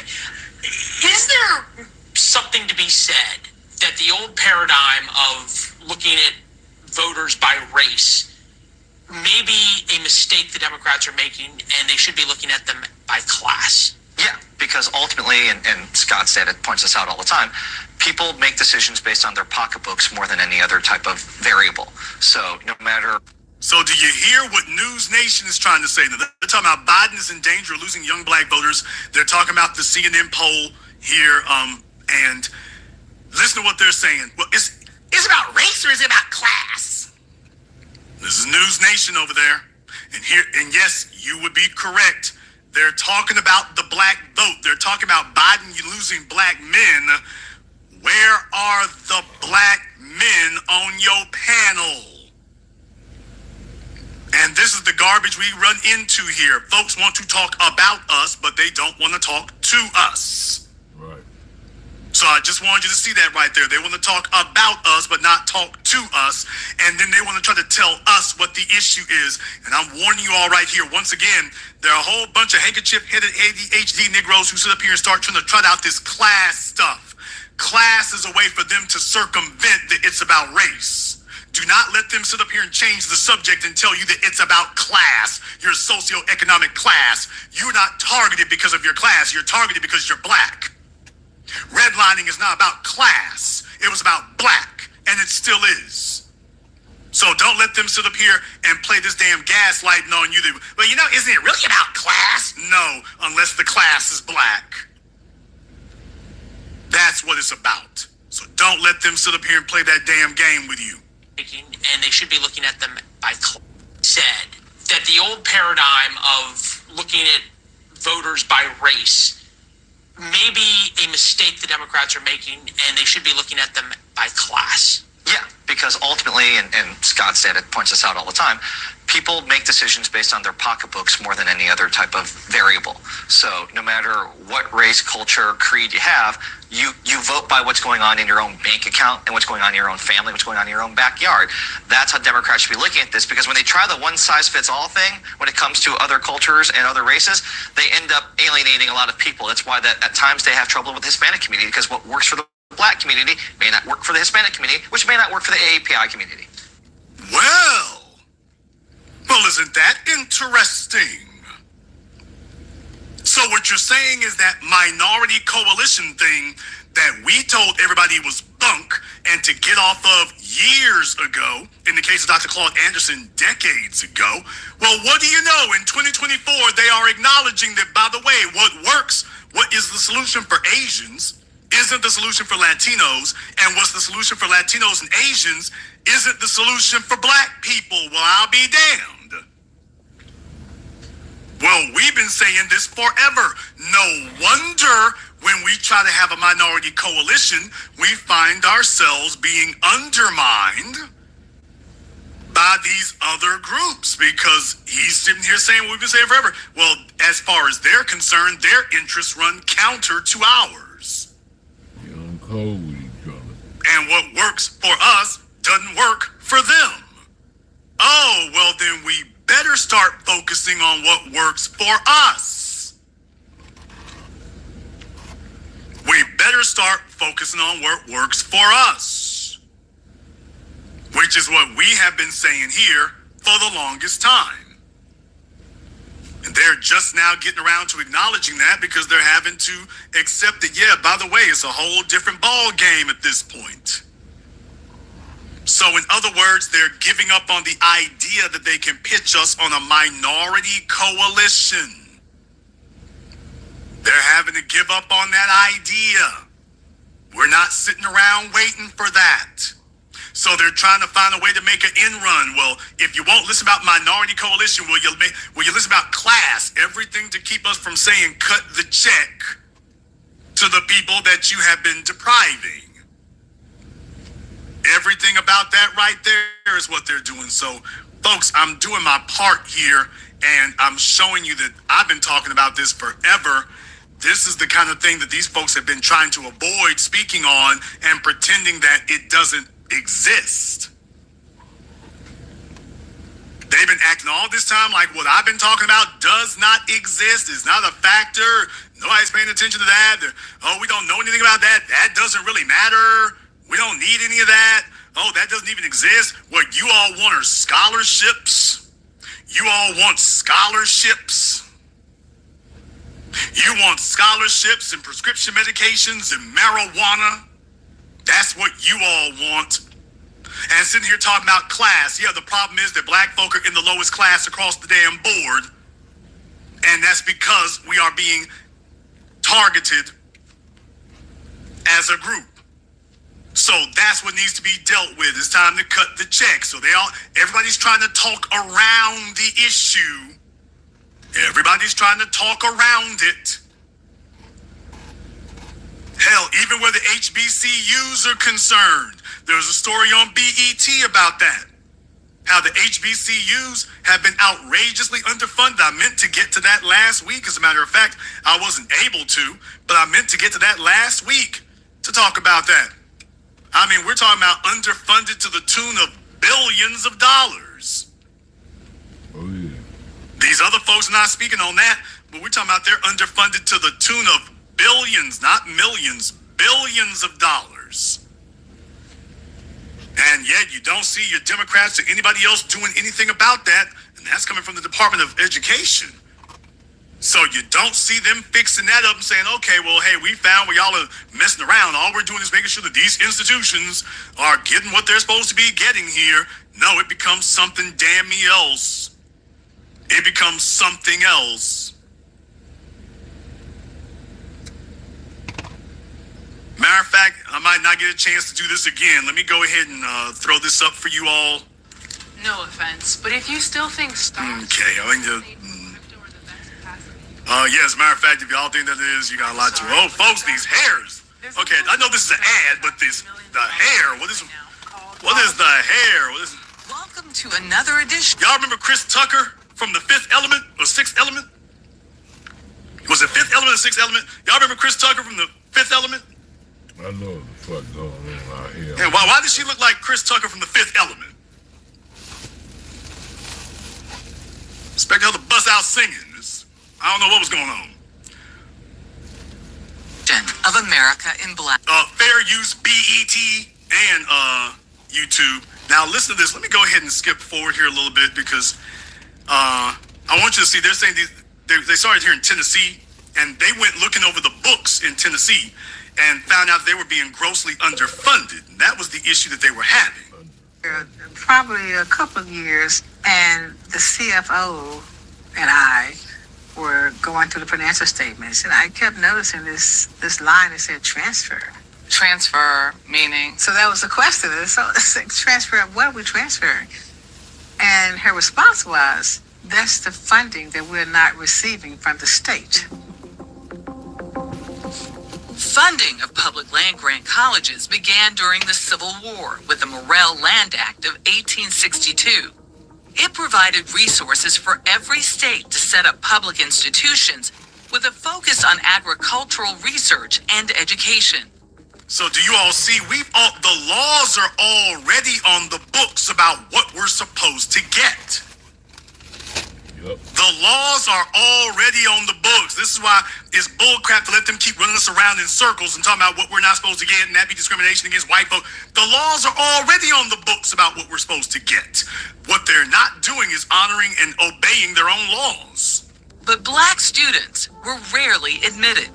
Is there something to be said that the old paradigm of looking at voters by race may be a mistake the Democrats are making, and they should be looking at them by class? Yeah, because ultimately, and Scott said it, points us out all the time, people make decisions based on their pocketbooks more than any other type of variable. So no matter... So do you hear what News Nation is trying to say? They're talking about Biden is in danger of losing young black voters. They're talking about the CNN poll here, and listen to what they're saying. Well, is it about race or is it about class? This is News Nation over there. And yes, you would be correct. They're talking about the black vote. They're talking about Biden losing black men. Where are the black men on your panel? And this is the garbage we run into here. Folks want to talk about us, but they don't want to talk to us. Right. So I just wanted you to see that right there. They want to talk about us, but not talk to us. And then they want to try to tell us what the issue is. And I'm warning you all right here. Once again, there are a whole bunch of handkerchief-headed ADHD Negroes who sit up here and start trying to trot out this class stuff. Class is a way for them to circumvent that it's about race. Do not let them sit up here and change the subject and tell you that it's about class, your socioeconomic class. You're not targeted because of your class. You're targeted because you're black. Redlining is not about class. It was about black, and it still is. So don't let them sit up here and play this damn gaslighting on you. Well, you know, isn't it really about class? No, unless the class is black. That's what it's about. So don't let them sit up here and play that damn game with you. And they should be looking at them by class. Said that the old paradigm of looking at voters by race may be a mistake the Democrats are making, and they should be looking at them by class. Yeah, because ultimately, and Scott said it, points us out all the time, people make decisions based on their pocketbooks more than any other type of variable. So no matter what race, culture, creed you have, you vote by what's going on in your own bank account and what's going on in your own family, what's going on in your own backyard. That's how Democrats should be looking at this, because when they try the one-size-fits-all thing when it comes to other cultures and other races, they end up alienating a lot of people. That's why that at times they have trouble with the Hispanic community, because what works for the black community may not work for the Hispanic community, which may not work for the AAPI community. Well, isn't that interesting? So what you're saying is that minority coalition thing that we told everybody was bunk and to get off of years ago, in the case of Dr. Claude Anderson, decades ago. Well, what do you know? In 2024, they are acknowledging that, by the way, what works, what is the solution for Asians, isn't the solution for Latinos, and what's the solution for Latinos and Asians isn't the solution for black people. Well, I'll be damned. Well, we've been saying this forever. No wonder when we try to have a minority coalition, we find ourselves being undermined by these other groups, because he's sitting here saying what we've been saying forever. Well, as far as they're concerned, their interests run counter to ours. Young cold with each other. And what works for us doesn't work for them. Oh, well, then we better start focusing on what works for us. We better start focusing on what works for us, which is what we have been saying here for the longest time. And they're just now getting around to acknowledging that, because they're having to accept that, yeah, by the way, it's a whole different ball game at this point. So in other words, they're giving up on the idea that they can pitch us on a minority coalition. They're having to give up on that idea. We're not sitting around waiting for that. So they're trying to find a way to make an end run. Well, if you won't listen about minority coalition, will you listen about class? Everything to keep us from saying cut the check to the people that you have been depriving. Everything about that right there is what they're doing. So, folks, I'm doing my part here, and I'm showing you that I've been talking about this forever. This is the kind of thing that these folks have been trying to avoid speaking on and pretending that it doesn't exist. They've been acting all this time like what I've been talking about does not exist, is not a factor. Nobody's paying attention to that. Oh, we don't know anything about that. That doesn't really matter. We don't need any of that. Oh, that doesn't even exist. What you all want are scholarships. You all want scholarships. You want scholarships and prescription medications and marijuana. That's what you all want. And sitting here talking about class. Yeah, the problem is that black folk are in the lowest class across the damn board. And that's because we are being targeted as a group. So that's what needs to be dealt with. It's time to cut the check. So everybody's trying to talk around the issue. Everybody's trying to talk around it. Hell, even where the HBCUs are concerned, there's a story on BET about that. how the HBCUs have been outrageously underfunded. I meant to get to that last week. As a matter of fact, I wasn't able to, but I meant to get to that last week to talk about that. I mean, we're talking about underfunded to the tune of billions of dollars. Oh, yeah. These other folks are not speaking on that, but we're talking about they're underfunded to the tune of billions, not millions, billions of dollars. And yet you don't see your Democrats or anybody else doing anything about that, and that's coming from the Department of Education. So you don't see them fixing that up and saying, okay, well, hey, we found where y'all are messing around. All we're doing is making sure that these institutions are getting what they're supposed to be getting here. No, it becomes something damn me else. It becomes something else. Matter of fact, I might not get a chance to do this again. Let me go ahead and throw this up for you all. No offense, but if you still think stocks... Okay, I mean, yeah, as a matter of fact, if y'all think that is, you got a lot to... Oh, folks, these hairs. Okay, I know this is an ad, but the hair, what is the hair? What is it? Welcome to another edition. Y'all remember Chris Tucker from the Fifth Element or Sixth Element? Was it Fifth Element or Sixth Element? Y'all remember Chris Tucker from the Fifth Element? I know what the fuck going on out here. And why does she look like Chris Tucker from the Fifth Element? Expect her to bust out singing. I don't know what was going on. Of America in Black. Fair Use BET and YouTube. Now listen to this. Let me go ahead and skip forward here a little bit because I want you to see. They're saying they started here in Tennessee, and they went looking over the books in Tennessee and found out they were being grossly underfunded. And that was the issue that they were having. Probably a couple of years, and the CFO and I were going through the financial statements, and I kept noticing this line that said transfer. Transfer, meaning? So that was the question. So it's like, transfer of what are we transferring? And her response was, that's the funding that we're not receiving from the state. Funding of public land-grant colleges began during the Civil War with the Morrill Land Act of 1862. It provided resources for every state to set up public institutions with a focus on agricultural research and education. So do you all see, the laws are already on the books about what we're supposed to get. Yep. The laws are already on the books. This is why it's bullcrap to let them keep running us around in circles and talking about what we're not supposed to get and that be discrimination against white folk. The laws are already on the books about what we're supposed to get. What they're not doing is honoring and obeying their own laws. But black students were rarely admitted.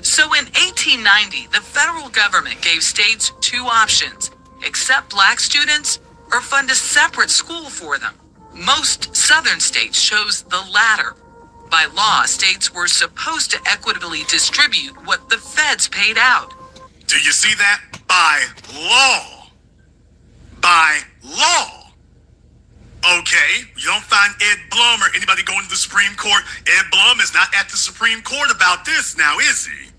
So in 1890, the federal government gave states two options: accept black students or fund a separate school for them. Most southern states chose the latter. By law, states were supposed to equitably distribute what the feds paid out. Do you see that? By law. By law. Okay, you don't find Ed Blum or anybody going to the Supreme Court. Ed Blum is not at the Supreme Court about this now, is he?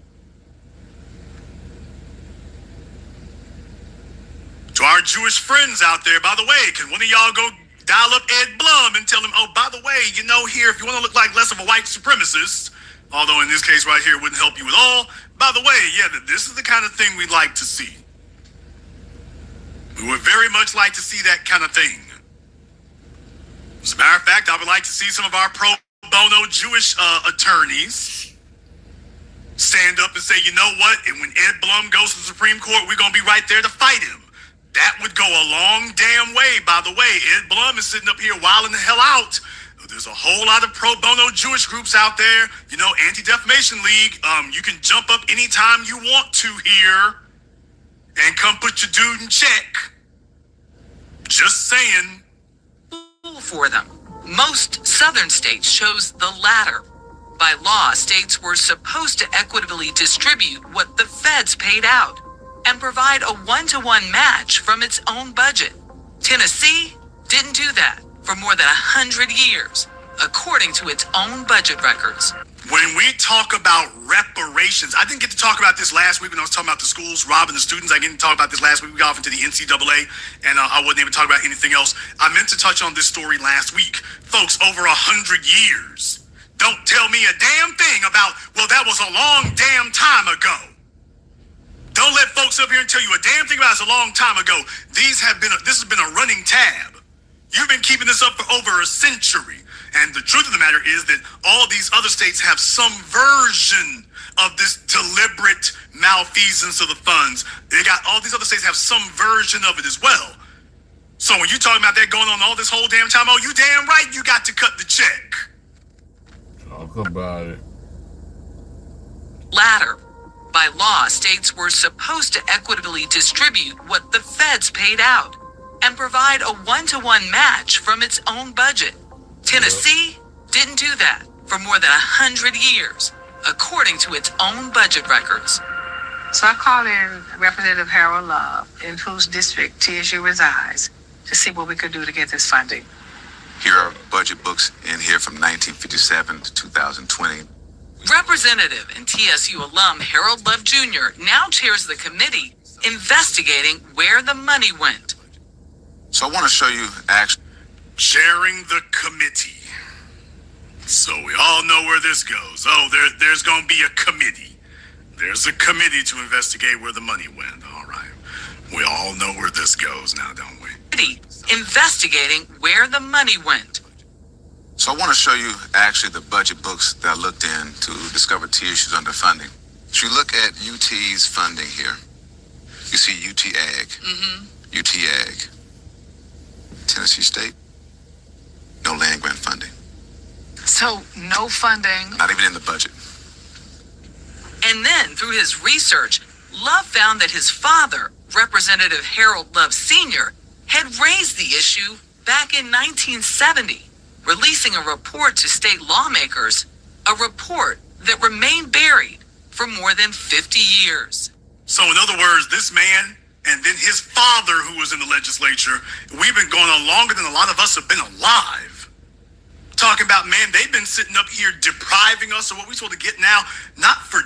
To our Jewish friends out there, by the way, can one of y'all go dial up Ed Blum and tell him, oh, by the way, you know, here, if you want to look like less of a white supremacist, although in this case right here, it wouldn't help you at all. By the way, yeah, this is the kind of thing we'd like to see. We would very much like to see that kind of thing. As a matter of fact, I would like to see some of our pro bono Jewish attorneys stand up and say, you know what, and when Ed Blum goes to the Supreme Court, we're going to be right there to fight him. That would go a long damn way. By the way, Ed Blum is sitting up here wilding the hell out. There's a whole lot of pro bono Jewish groups out there. You know, Anti-Defamation League. You can jump up anytime you want to here and come put your dude in check. Just saying. For them. Most southern states chose the latter. By law, states were supposed to equitably distribute what the feds paid out and provide a one-to-one match from its own budget. Tennessee didn't do that for more than 100 years. according to its own budget records. When we talk about reparations, I didn't get to talk about this last week when I was talking about the schools robbing the students. I didn't talk about this last week. We got off into the NCAA, and I wasn't even talking about anything else. I meant to touch on this story last week. Folks, over 100 years. Don't tell me a damn thing about, well, that was a long damn time ago. Don't let folks up here and tell you a damn thing about it's a long time ago. This has been a running tab. You've been keeping this up for over a century. And the truth of the matter is that all these other states have some version of this deliberate malfeasance of the funds. All these other states have some version of it as well. So when you're talking about that going on all this whole damn time, oh, you damn right you got to cut the check. Talk about it. Latter. By law, states were supposed to equitably distribute what the feds paid out and provide a one-to-one match from its own budget. Tennessee didn't do that for more than 100 years, according to its own budget records. So I called in Representative Harold Love, in whose district TSU resides, to see what we could do to get this funding. Here are budget books in here from 1957 to 2020. Representative and TSU alum Harold Love Jr. now chairs the committee investigating where the money went. So I want to show you actually. Chairing the committee. So we all know where this goes. Oh, there's going to be a committee. There's a committee to investigate where the money went. All right. We all know where this goes now, don't we? Investigating where the money went. So I want to show you actually the budget books that I looked in to discover TSU's underfunding. So you look at UT's funding here. You see UT Ag, UT Ag, Tennessee State, no land grant funding. So no funding. Not even in the budget. And then, through his research, Love found that his father, Representative Harold Love Sr., had raised the issue back in 1970, releasing a report to state lawmakers, a report that remained buried for more than 50 years. So in other words, this man and then his father, who was in the legislature, we've been going on longer than a lot of us have been alive. Talking about, man, they've been sitting up here depriving us of what we're supposed to get now, not for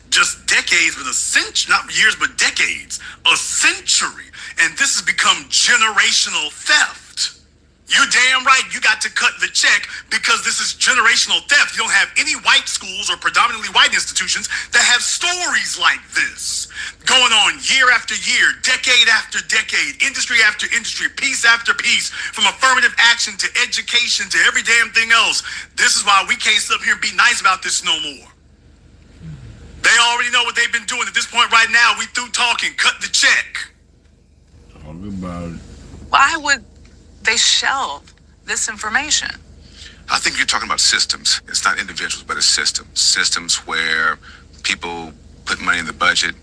just decades, but a century, not years, but decades, a century. And this has become generational theft. You're damn right you got to cut the check because this is generational theft. You don't have any white schools or predominantly white institutions that have stories like this going on year after year, decade after decade, industry after industry, piece after piece, from affirmative action to education to every damn thing else. This is why we can't sit up here and be nice about this no more. They already know what they've been doing. At this point right now, we through talking. Cut the check. Talk about it. Why would they shelve this information? I think you're talking about systems. It's not individuals, but it's systems. Systems where people put money in the budget,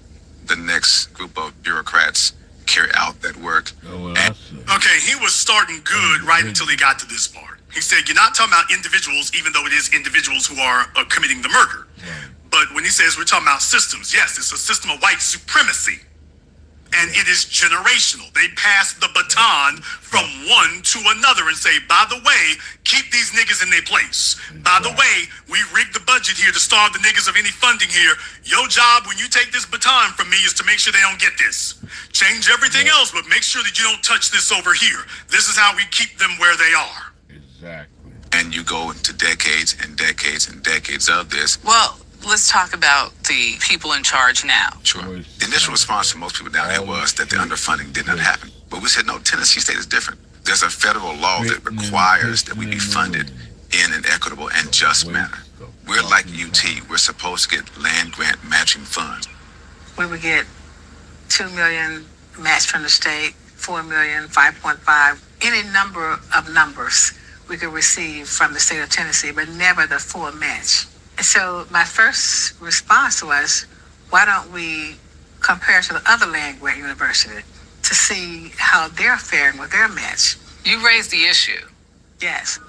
the next group of bureaucrats carry out that work. Okay, he was starting good right until he got to this part. He said, you're not talking about individuals, even though it is individuals who are committing the murder. Right. But when he says we're talking about systems, yes, it's a system of white supremacy. And it is generational. They pass the baton from one to another and say, by the way, keep these niggas in their place. By the way, we rigged the budget here to starve the niggas of any funding here. Your job when you take this baton from me is to make sure they don't get this. Change everything else, but make sure that you don't touch this over here. This is how we keep them where they are. Exactly. And you go into decades and decades and decades of this. Well, let's talk about the people in charge now. Sure. The initial response from most people down there was that the underfunding did not happen. But we said, no, Tennessee State is different. There's a federal law that requires that we be funded in an equitable and just manner. We're like UT. We're supposed to get land grant matching funds. We would get $2 million matched from the state, $4 million, 5.5, any number of numbers we could receive from the state of Tennessee, but never the full match. And so my first response was, why don't we compare to the other land grant university to see how they're faring with their match? You raised the issue. Yes.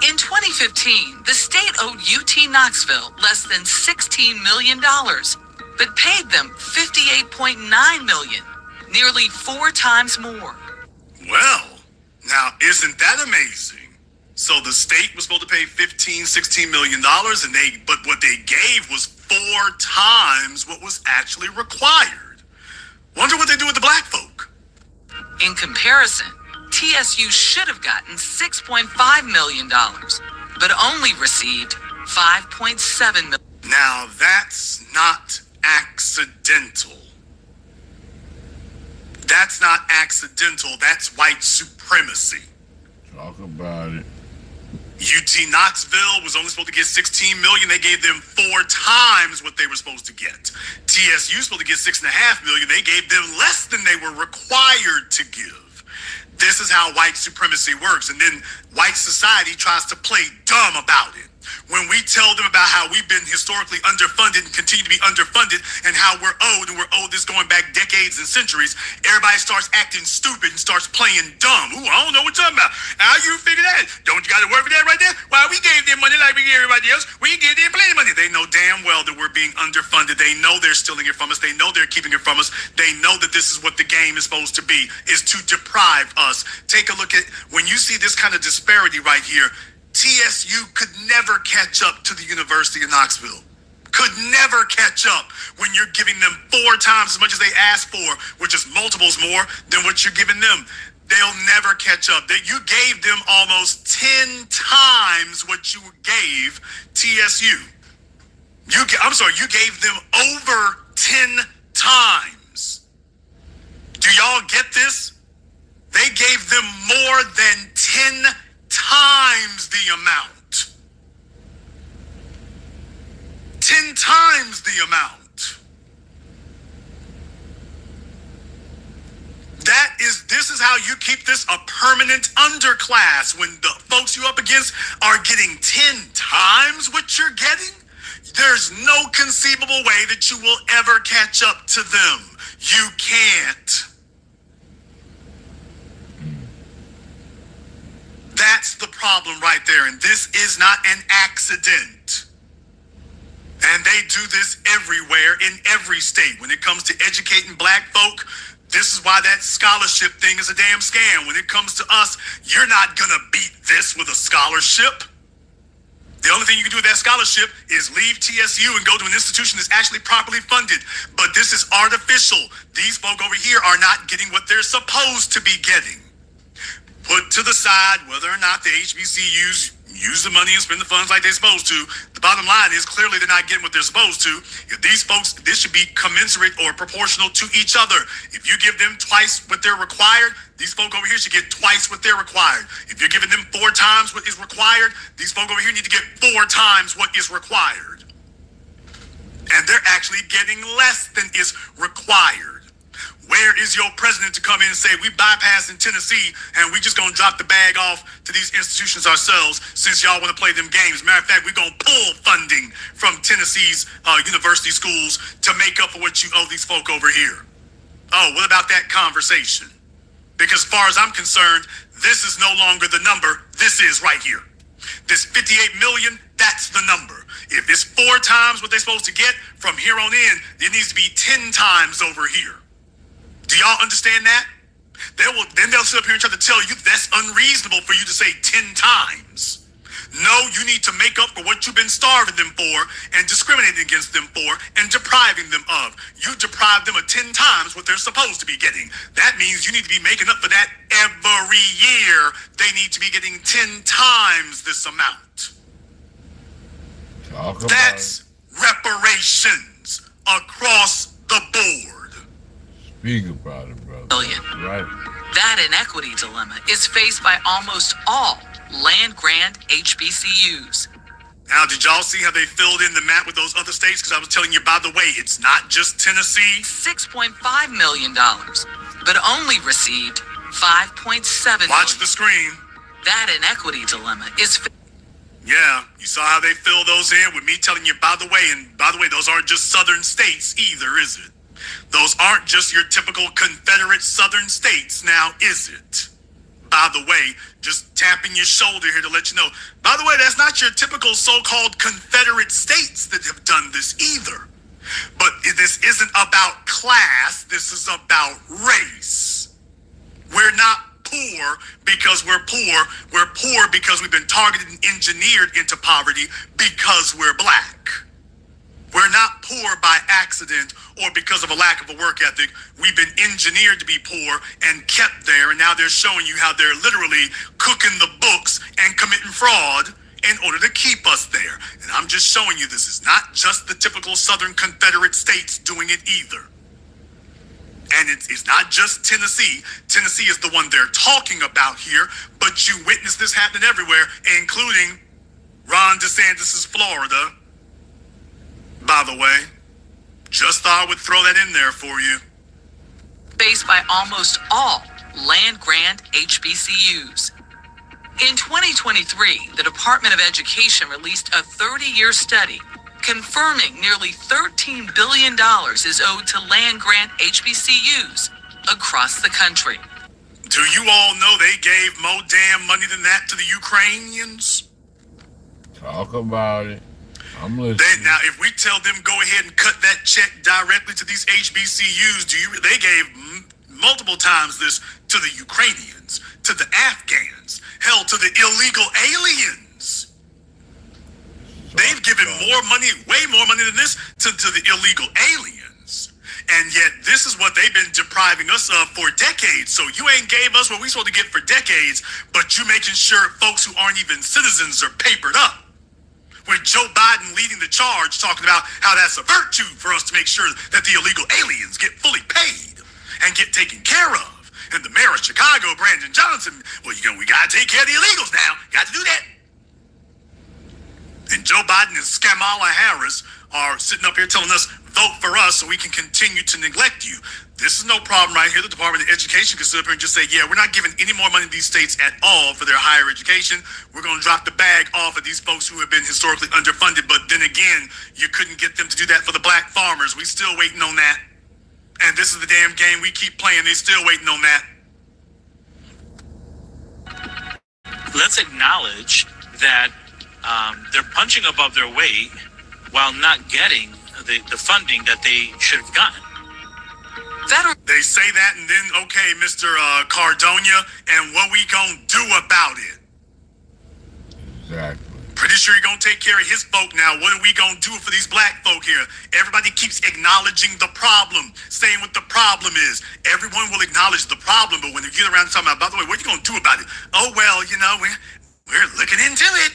In 2015, the state owed UT Knoxville less than $16 million, but paid them $58.9 million, nearly 4 times more. Well, now isn't that amazing? So the state was supposed to pay $15-16 million, but what they gave was 4 times what was actually required. Wonder what they do with the black folk. In comparison, TSU should have gotten $6.5 million, but only received $5.7 million. Now that's not accidental. That's not accidental. That's white supremacy. Talk about it. UT Knoxville was only supposed to get $16 million. They gave them 4 times what they were supposed to get. TSU was supposed to get $6.5 million. They gave them less than they were required to give. This is how white supremacy works. And then white society tries to play dumb about it. When we tell them about how we've been historically underfunded and continue to be underfunded and how we're owed, and we're owed this going back decades and centuries, everybody starts acting stupid and starts playing dumb. Ooh, I don't know what you're talking about. How you figure that? Don't you got to work for that right there? Why we gave them money like we gave everybody else? We gave them plenty of money. They know damn well that we're being underfunded. They know they're stealing it from us. They know they're keeping it from us. They know that this is what the game is supposed to be, is to deprive us. Take a look at, when you see this kind of disparity right here, TSU could never catch up to the University of Knoxville. Could never catch up when you're giving them 4 times as much as they asked for, which is multiples more than what you're giving them. They'll never catch up. That you gave them almost 10 times what you gave TSU. You gave them over 10 times. Do y'all get this? They gave them more than 10 times the amount. 10 times the amount. This is how you keep this a permanent underclass. When the folks you up against are getting 10 times what you're getting, there's no conceivable way that you will ever catch up to them. You can't. That's the problem right there. And this is not an accident. And they do this everywhere in every state. When it comes to educating black folk, this is why that scholarship thing is a damn scam. When it comes to us, you're not going to beat this with a scholarship. The only thing you can do with that scholarship is leave TSU and go to an institution that's actually properly funded. But this is artificial. These folk over here are not getting what they're supposed to be getting. Put to the side whether or not the HBCUs use the money and spend the funds like they're supposed to. The bottom line is clearly they're not getting what they're supposed to. If these folks, this should be commensurate or proportional to each other. If you give them twice what they're required, these folk over here should get twice what they're required. If you're giving them 4 times what is required, these folk over here need to get 4 times what is required. And they're actually getting less than is required. Where is your president to come in and say, we bypassing Tennessee and we just going to drop the bag off to these institutions ourselves since y'all want to play them games? Matter of fact, we're going to pull funding from Tennessee's university schools to make up for what you owe these folk over here. Oh, what about that conversation? Because as far as I'm concerned, this is no longer the number. This is right here. This 58 million, that's the number. If it's 4 times what they're supposed to get, from here on in, it needs to be 10 times over here. Do y'all understand that? Then they'll sit up here and try to tell you that's unreasonable for you to say 10 times. No, you need to make up for what you've been starving them for and discriminating against them for and depriving them of. You deprive them of 10 times what they're supposed to be getting. That means you need to be making up for that every year. They need to be getting 10 times this amount. That's reparations across the board. Speak about it, brother. Right. That inequity dilemma is faced by almost all land-grant HBCUs. Now, did y'all see how they filled in the map with those other states? Because I was telling you, by the way, it's not just Tennessee. $6.5 million, but only received $5.7 million. Watch the screen. That inequity dilemma is... Yeah, you saw how they filled those in with me telling you, by the way, and by the way, those aren't just southern states either, is it? Those aren't just your typical Confederate southern states now, is it? By the way, just tapping your shoulder here to let you know. By the way, that's not your typical so-called Confederate states that have done this either. But this isn't about class. This is about race. We're not poor because we're poor. We're poor because we've been targeted and engineered into poverty because we're black. We're not poor by accident or because of a lack of a work ethic. We've been engineered to be poor and kept there, and now they're showing you how they're literally cooking the books and committing fraud in order to keep us there. And I'm just showing you this is not just the typical Southern Confederate states doing it either. And it's not just Tennessee. Tennessee is the one they're talking about here, but you witness this happening everywhere, including Ron DeSantis' Florida. By the way, just thought I would throw that in there for you. Faced by almost all land-grant HBCUs. In 2023, the Department of Education released a 30-year study confirming nearly $13 billion is owed to land-grant HBCUs across the country. Do you all know they gave more damn money than that to the Ukrainians? Talk about it. I'm listening. Now, if we tell them go ahead and cut that check directly to these HBCUs, they gave multiple times this to the Ukrainians, to the Afghans, hell, to the illegal aliens. They've given more money, way more money than this, to the illegal aliens. And yet, this is what they've been depriving us of for decades. So you ain't gave us what we supposed to get for decades, but you making sure folks who aren't even citizens are papered up. With Joe Biden leading the charge, talking about how that's a virtue for us to make sure that the illegal aliens get fully paid and get taken care of. And the mayor of Chicago, Brandon Johnson, well, we got to take care of the illegals now. Got to do that. And Joe Biden and Kamala Harris are sitting up here telling us, vote for us so we can continue to neglect you. This is no problem right here. The Department of Education can sit up here and just say, yeah, we're not giving any more money to these states at all for their higher education. We're going to drop the bag off of these folks who have been historically underfunded. But then again, you couldn't get them to do that for the black farmers. We still waiting on that. And this is the damn game we keep playing. They still waiting on that. Let's acknowledge that they're punching above their weight while not getting the funding that they should have gotten. They say that, and then, okay, Mr. Cardonia, and what we gonna do about it? Exactly. Pretty sure you're gonna take care of his folk now. What are we gonna do for these black folk here? Everybody keeps acknowledging the problem, saying what the problem is. Everyone will acknowledge the problem, but when they get around to talking about, by the way, what are you gonna do about it? Oh, well, we're looking into it.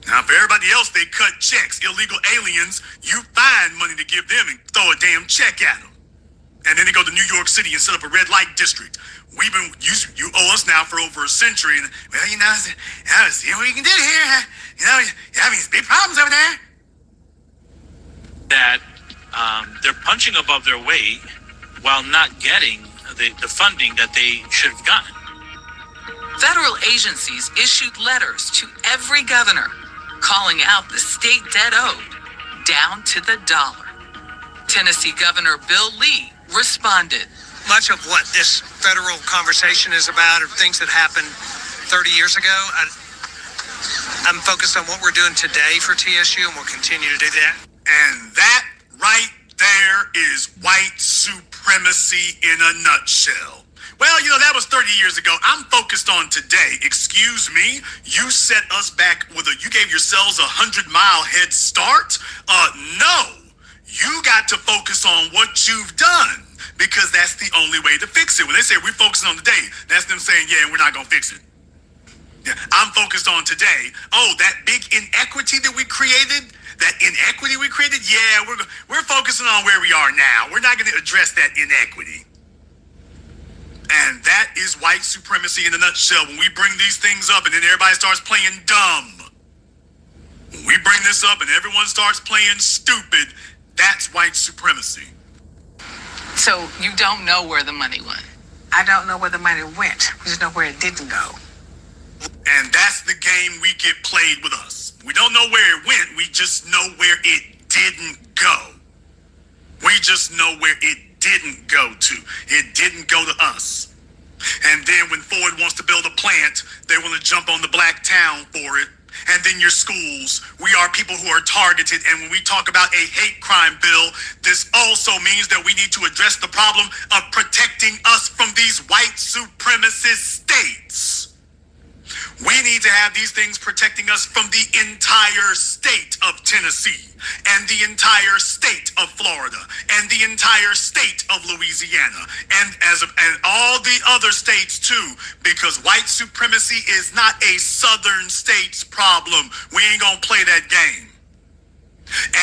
Now, for everybody else, they cut checks. Illegal aliens, you find money to give them and throw a damn check at them. And then they go to New York City and set up a red light district. You owe us now for over a century. And, well, see what we can do here. You're having these big problems over there. That they're punching above their weight while not getting the funding that they should have gotten. Federal agencies issued letters to every governor calling out the state debt owed down to the dollar. Tennessee Governor Bill Lee responded. Much of what this federal conversation is about are things that happened 30 years ago. I'm focused on what we're doing today for TSU, and we'll continue to do that. And that right there is white supremacy in a nutshell. Well, that was 30 years ago. I'm focused on today. Excuse me, you set us back you gave yourselves a 100-mile head start? No. You got to focus on what you've done, because that's the only way to fix it. When they say we're focusing on today, that's them saying, yeah, we're not going to fix it. Yeah, I'm focused on today. Oh, that big inequity that we created, yeah, we're focusing on where we are now. We're not going to address that inequity. And that is white supremacy in a nutshell. When we bring these things up and then everybody starts playing dumb. When we bring this up and everyone starts playing stupid, that's white supremacy. So you don't know where the money went? I don't know where the money went. We just know where it didn't go. And that's the game we get played with us. We don't know where it went. We just know where it didn't go. We just know where it didn't go to. It didn't go to us. And then when Ford wants to build a plant, they want to jump on the black town for it. And then your schools, we are people who are targeted. And when we talk about a hate crime bill, this also means that we need to address the problem of protecting us from these white supremacist states. We need to have these things protecting us from the entire state of Tennessee and the entire state of Florida and the entire state of Louisiana and all the other states too, because white supremacy is not a southern state's problem. We ain't gonna play that game.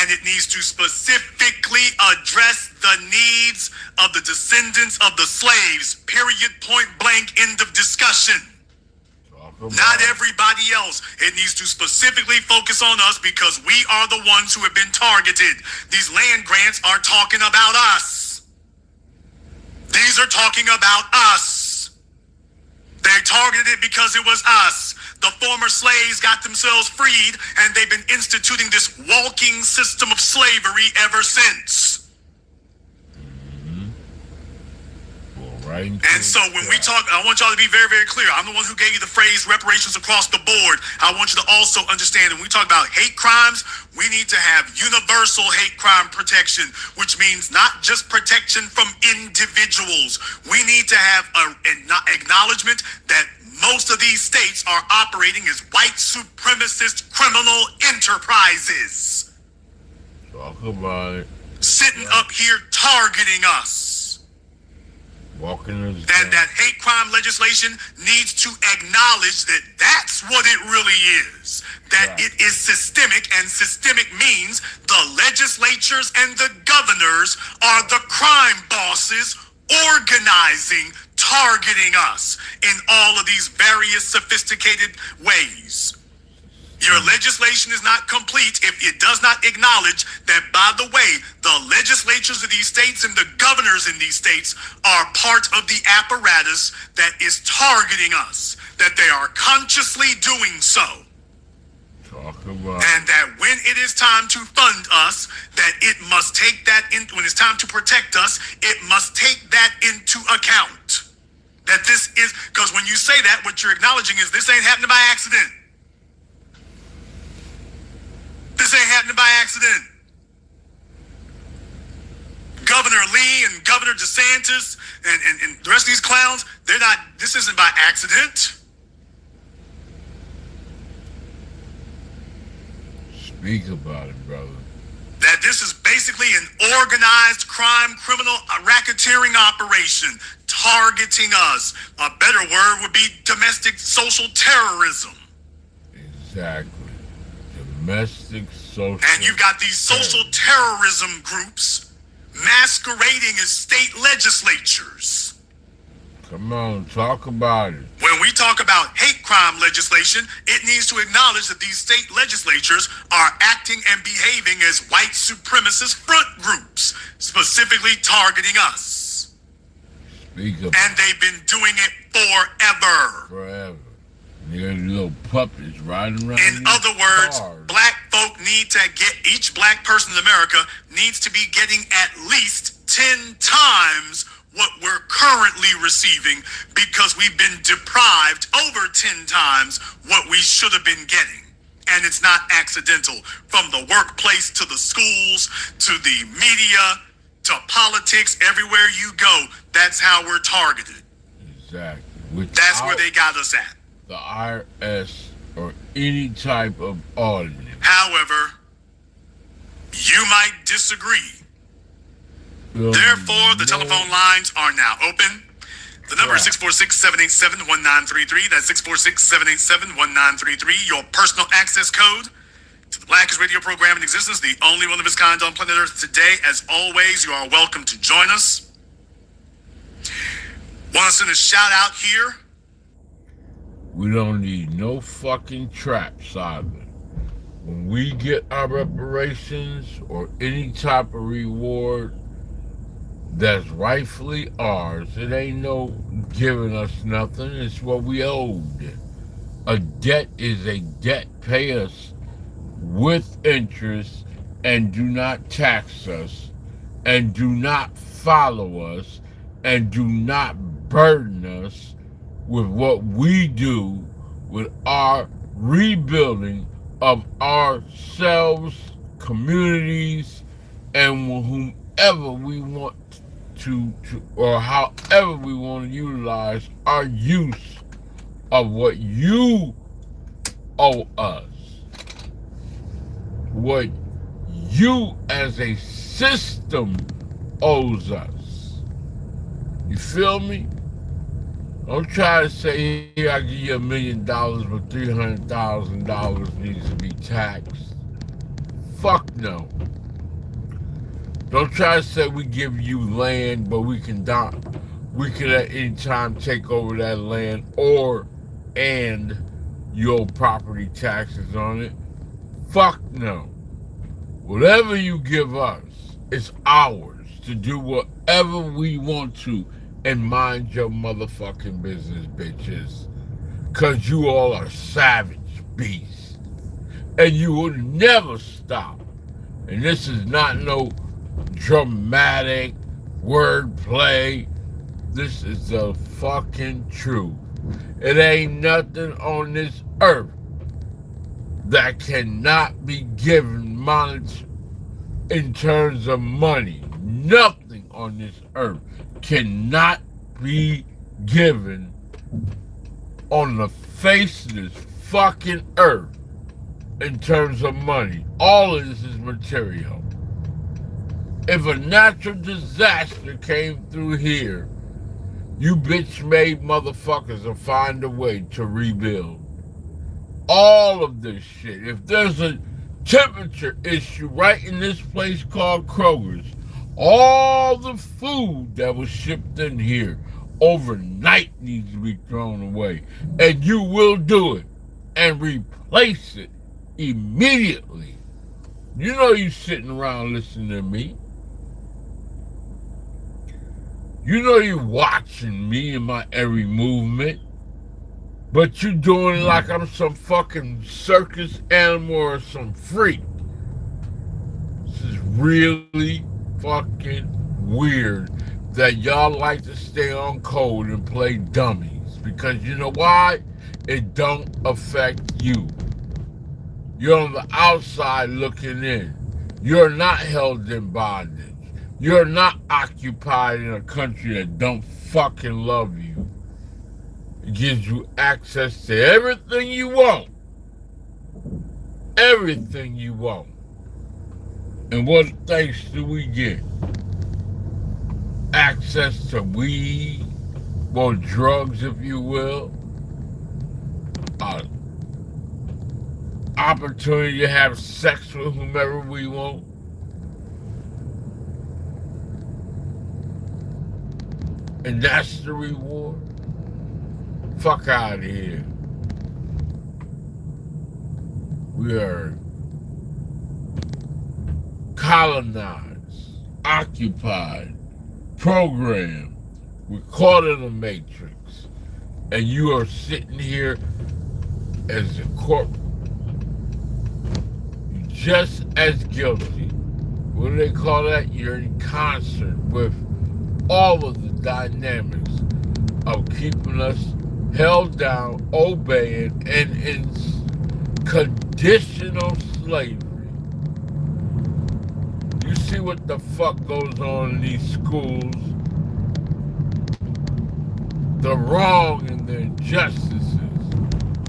And it needs to specifically address the needs of the descendants of the slaves, period, point blank, end of discussion. Not everybody else. It needs to specifically focus on us because we are the ones who have been targeted. These land grants are talking about us. These are talking about us. They targeted it because it was us. The former slaves got themselves freed, and they've been instituting this walking system of slavery ever since. And so when we talk, I want y'all to be very, very clear. I'm the one who gave you the phrase reparations across the board. I want you to also understand when we talk about hate crimes, we need to have universal hate crime protection, which means not just protection from individuals. We need to have an acknowledgement that most of these states are operating as white supremacist criminal enterprises. Talk about it. Sitting up here targeting us. And that hate crime legislation needs to acknowledge that that's what it really is. That it is systemic, and systemic means the legislatures and the governors are the crime bosses organizing, targeting us in all of these various sophisticated ways. Your legislation is not complete if it does not acknowledge that, by the way, the legislatures of these states and the governors in these states are part of the apparatus that is targeting us, that they are consciously doing so. And that when it is time to fund us, that it must take that in, when it's time to protect us, it must take that into account. That this is, because when you say that, what you're acknowledging is this ain't happening by accident. This ain't happening by accident. Governor Lee and Governor DeSantis and the rest of these clowns, they're not, this isn't by accident. Speak about it, brother. That this is basically an organized crime, criminal racketeering operation targeting us. A better word would be domestic social terrorism. Exactly. Domestic social. And you've got these social terrorism groups masquerading as state legislatures. Come on, talk about it. When we talk about hate crime legislation, it needs to acknowledge that these state legislatures are acting and behaving as white supremacist front groups, specifically targeting us. Speak about and they've been doing it forever. Forever. They're little puppets riding around. In other words, cars. black folk need to get, each black person in America needs to be getting at least 10 times what we're currently receiving, because we've been deprived over 10 times what we should have been getting. And it's not accidental. From the workplace to the schools to the media to politics, everywhere you go, that's how we're targeted. Exactly. That's where they got us at. The IRS or any type of auditing. However, you might disagree. Therefore, the telephone lines are now open. The number is 646-787-1933. That's 646-787-1933. Your personal access code to the Blackest radio program in existence, the only one of its kind on planet Earth today. As always, you are welcome to join us. Want to send a shout out here? We don't need no fucking traps either. When we get our reparations or any type of reward that's rightfully ours, it ain't no giving us nothing. It's what we owed. A debt is a debt. Pay us with interest and do not tax us and do not follow us and do not burden us with what we do with our rebuilding of ourselves, communities, and whomever we want to or however we want to utilize our use of what you owe us, what you as a system owes us. You feel me? Don't try to say, here, I give you $1 million, but $300,000 needs to be taxed. Fuck no. Don't try to say we give you land, but we can at any time take over that land and your property taxes on it. Fuck no. Whatever you give us, it's ours to do whatever we want to, and mind your motherfucking business, bitches. Cause you all are savage beasts. And you will never stop. And this is not no dramatic wordplay. This is the fucking truth. It ain't nothing on this earth that cannot be given monetary in terms of money. Nothing on this earth cannot be given on the face of this fucking earth in terms of money. All of this is material. If a natural disaster came through here, you bitch-made motherfuckers will find a way to rebuild. All of this shit. If there's a temperature issue right in this place called Kroger's, all the food that was shipped in here overnight needs to be thrown away. And you will do it and replace it immediately. You know you sitting around listening to me. You know you watching me and my every movement. But you doing it like I'm some fucking circus animal or some freak. This is really fucking weird that y'all like to stay on code and play dummies. Because you know why? It don't affect you. You're on the outside looking in. You're not held in bondage. You're not occupied in a country that don't fucking love you. It gives you access to everything you want. Everything you want. And what thanks do we get? Access to weed, or drugs, if you will. Opportunity to have sex with whomever we want. And that's the reward. Fuck out of here. We are colonized, occupied, programmed. We're caught in a matrix. And you are sitting here as a corporate, just as guilty. What do they call that? You're in concert with all of the dynamics of keeping us held down, obeying, and in conditional slavery. You see what the fuck goes on in these schools? The wrong and the injustices,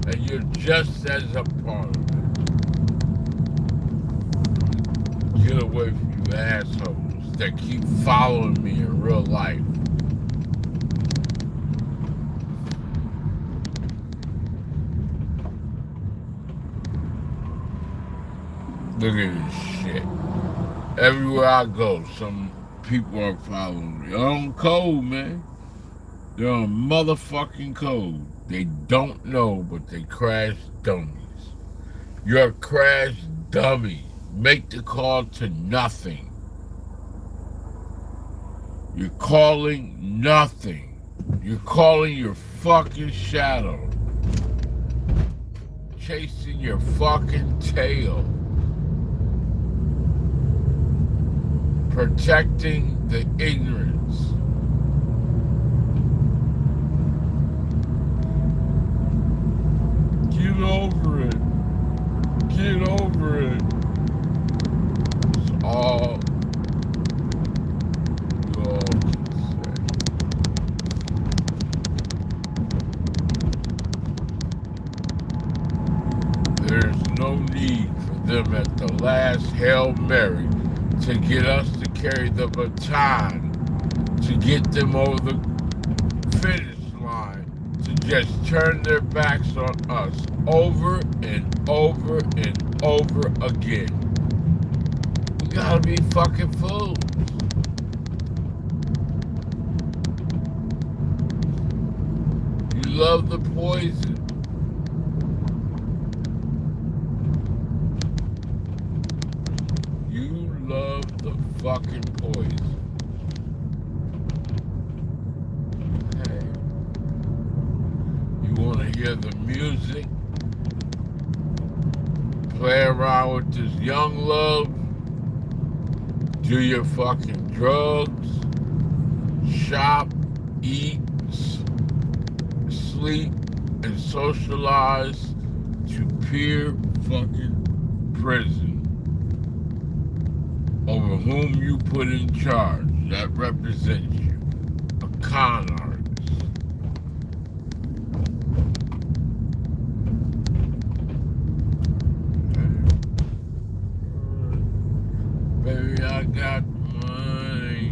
and you're just as a part of it. Get away from you assholes that keep following me in real life. Look at this shit. Everywhere I go, some people are following me. They're on code, man. They're on motherfucking code. They don't know, but they crash dummies. You're a crash dummy. Make the call to nothing. You're calling nothing. You're calling your fucking shadow. Chasing your fucking tail. Protecting the ignorance. Get over it. need for them at the last Hail Mary to get us to carry the baton, to get them over the finish line, to just turn their backs on us over and over and over again. We gotta be fucking fools. You love the poison. You love the fucking poison. Hey. You wanna hear the music? Play around with this young love? Do your fucking drugs? Shop, eat, sleep, and socialize to pure fucking prison over whom you put in charge that represents you, a con artist. Baby, I got money.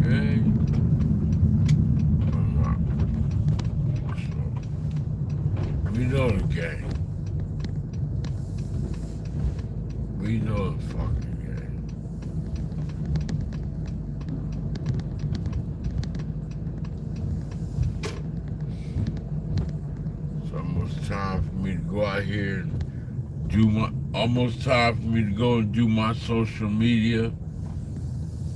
Hey. We know the game. We know the fucking game. It's almost time for me to go out here and almost time for me to go and do my social media.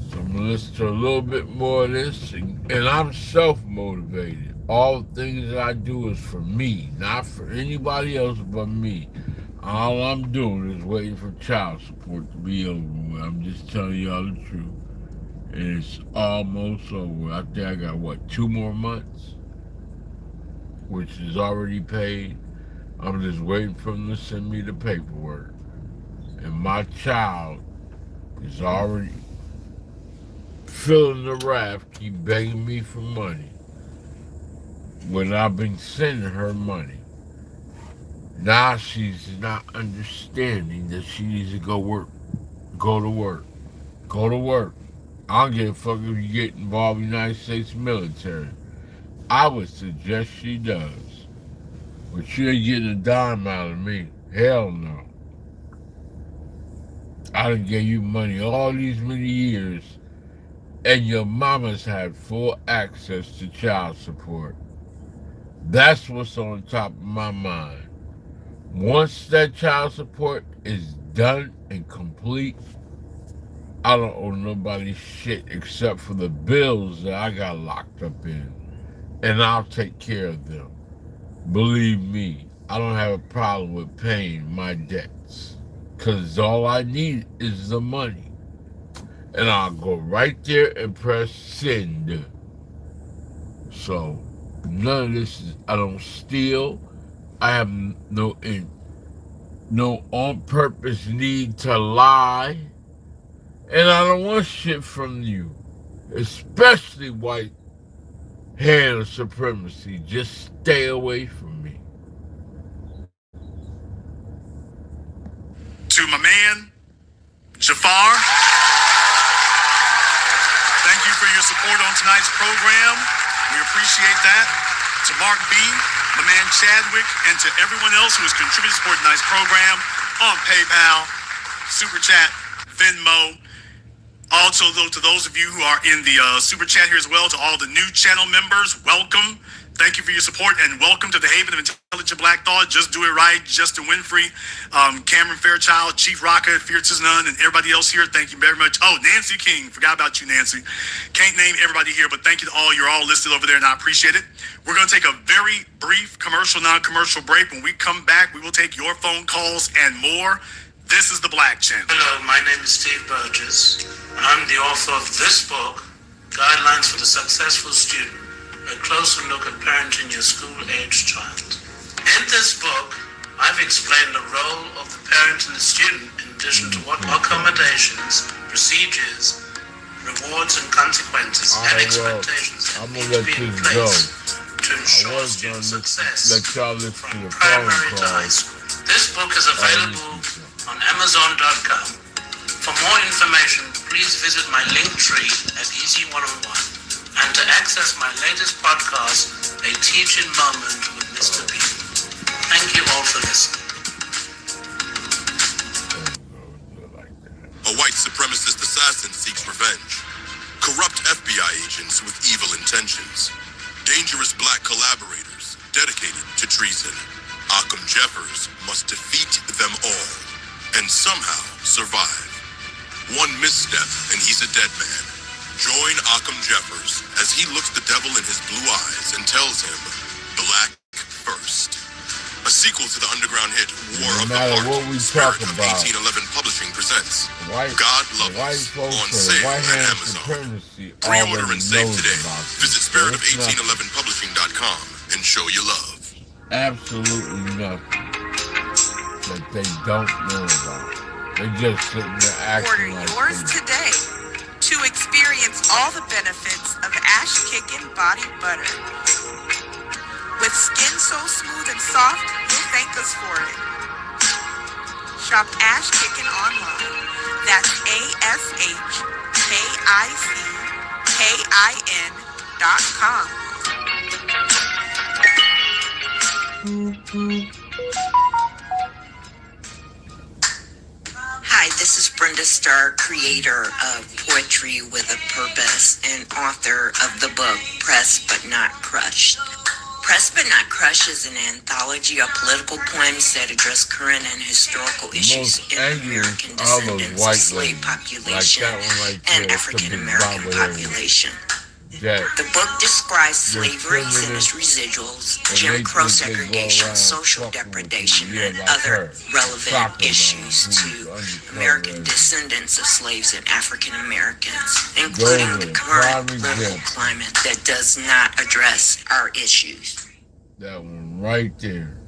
So I'm gonna listen to a little bit more of this, and I'm self-motivated. All the things that I do is for me, not for anybody else but me. All I'm doing is waiting for child support to be over with. I'm just telling y'all the truth. And it's almost over. I think I got, 2 more months? Which is already paid. I'm just waiting for them to send me the paperwork. And my child is already feeling the wrath, keep begging me for money when I've been sending her money. Now she's not understanding that she needs to go to work. Go to work. I don't give a fuck if you get involved in the United States military. I would suggest she does. But she ain't getting a dime out of me. Hell no. I done gave you money all these many years, and your mama's had full access to child support. That's what's on top of my mind. Once that child support is done and complete, I don't owe nobody shit except for the bills that I got locked up in. And I'll take care of them. Believe me, I don't have a problem with paying my debts. Because all I need is the money. And I'll go right there and press send. So, none of this is, I don't steal. I have no on-purpose need to lie. And I don't want shit from you. Especially white hand supremacy. Just stay away from me. To my man, Jafar, thank you for your support on tonight's program. We appreciate that. To Mark B, my man Chadwick, and to everyone else who has contributed to support tonight's program on PayPal, Super Chat, Venmo. Also, to those of you who are in the Super Chat here as well, to all the new channel members, welcome. Thank you for your support, and welcome to the Haven of Intelligent Black Thought. Just Do It Right, Justin Winfrey, Cameron Fairchild, Chief Rocka, Fierce as None, and everybody else here. Thank you very much. Oh, Nancy King. Forgot about you, Nancy. Can't name everybody here, but thank you to all. You're all listed over there, and I appreciate it. We're going to take a very brief commercial, non-commercial break. When we come back, we will take your phone calls and more. This is the Black Channel. Hello, my name is Steve Burgess. I'm the author of this book, Guidelines for the Successful Student, a closer look at parenting your school-aged child. In this book, I've explained the role of the parent and the student in addition to what accommodations, procedures, rewards and consequences and expectations that need to be in place to ensure student success from primary to high school. This book is available on Amazon.com. For more information, please visit my link tree at Easy101. And to access my latest podcast, A Teaching Moment with Mr. B. Thank you all for listening. A white supremacist assassin seeks revenge. Corrupt FBI agents with evil intentions. Dangerous black collaborators dedicated to treason. Occam Jeffers must defeat them all and somehow survive. One misstep and he's a dead man. Join Occam Jeffers as he looks the devil in his blue eyes and tells him, Black First. A sequel to the underground hit War of the Heart. What we Spirit talk of about, 1811 Publishing presents white, God Love white Us folks on and sale white at hand Amazon. supremacy Pre-order already and save knows today. about this. Visit So it's spiritofo1811publishing.com and show your love. absolutely nothing that they don't know about. They just sitting there acting Order like yours they today to experience all the benefits of Ash Kickin' Body Butter. With skin so smooth and soft, you'll thank us for it. Shop Ash Kickin' online. That's ASHKICKIN.com. Hi, this is Brenda Starr, creator of Poetry with a Purpose and author of the book Pressed But Not Crushed. Pressed But Not Crushed is an anthology of political poems that address current and historical issues in American descendants of slave population and African American population. The book describes slavery and its residuals, Jim Crow segregation, social depredation, and other relevant issues to American descendants of slaves and African Americans, including the current political climate that does not address our issues. That one right there.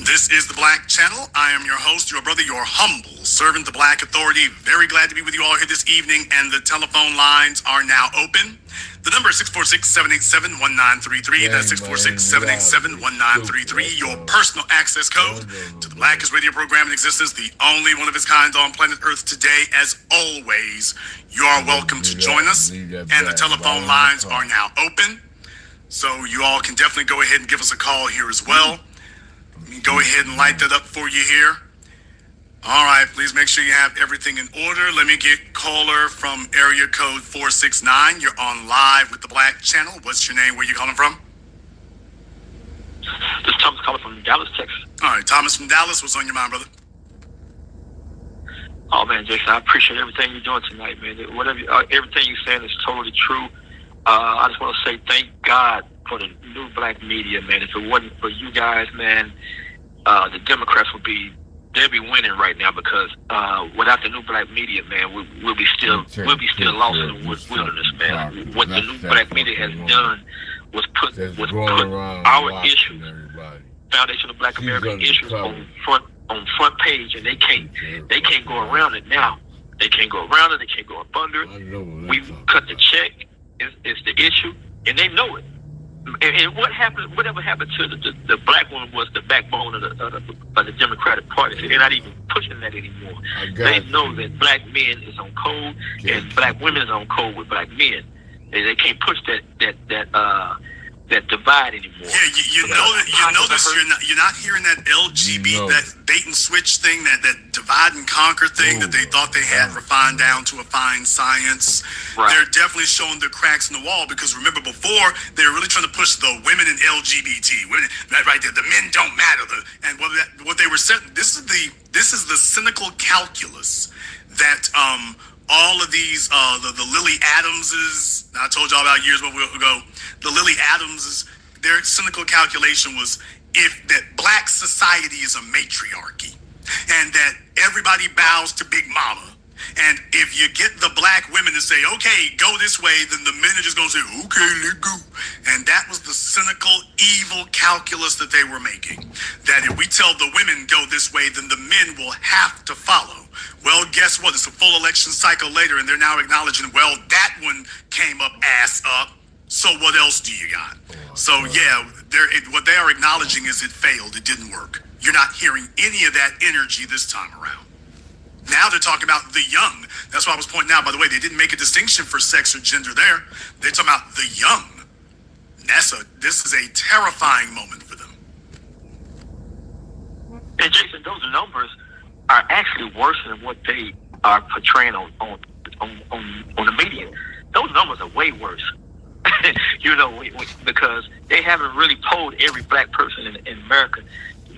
This is the Black Channel. I am your host, your brother, your humble servant, the Black Authority. Very glad to be with you all here this evening, and the telephone lines are now open. The number is 646-787-1933. That's 646-787-1933. Your personal access code to the Blackest radio program in existence, the only one of its kind on planet Earth today. As always, you are welcome to join us, and the telephone lines are now open. So you all can definitely go ahead and give us a call here as well. Go ahead and light that up for you here. All right, please make sure you have everything in order. Let me get caller from area code 469. You're on live with the Black Channel. What's your name? Where you calling from? This is Thomas calling from Dallas, Texas. All right, Thomas from Dallas. What's on your mind, brother? Oh man, Jason, I appreciate everything you're doing tonight, man. Everything you're saying is totally true. I just want to say thank God for the new black media, man. If it wasn't for you guys, man, the Democrats they'd be winning right now, because without the new black media, man, we'll be still lost in the wilderness, man. What the new black media has done was put our issues, foundational Black American issues, on front page, and they can't go around it now. They can't go around it. They can't go up under it. We cut the check. It's the issue, and they know it. And whatever happened to the black woman was the backbone of the Democratic Party. So they're not even pushing that anymore. They know that black men is on code and black women is on code with black men. They can't push that divide anymore. Yeah, you know this. You're not hearing that LGBT, that bait and switch thing, that divide and conquer thing that they thought they had refined down to a fine science. Right. They're definitely showing the cracks in the wall, because remember before they were really trying to push the women in LGBT. Women, that right there, the men don't matter. And what they were saying, this is the cynical calculus that all of these the Lily Adamses, I told y'all about years ago, the Lily Adamses, their cynical calculation was that black society is a matriarchy and that everybody bows to Big Mama. And if you get the black women to say, okay, go this way, then the men are just going to say, okay, let's go. And that was the cynical, evil calculus that they were making. That if we tell the women go this way, then the men will have to follow. Well, guess what? It's a full election cycle later, and they're now acknowledging, well, that one came up ass up. So what else do you got? So yeah, what they are acknowledging is it failed. It didn't work. You're not hearing any of that energy this time around. Now they're talking about the young. That's why I was pointing out, by the way, they didn't make a distinction for sex or gender there. They're talking about the young. This is a terrifying moment for them. And Jason, those numbers are actually worse than what they are portraying on the media. Those numbers are way worse. You know, because they haven't really polled every black person in America.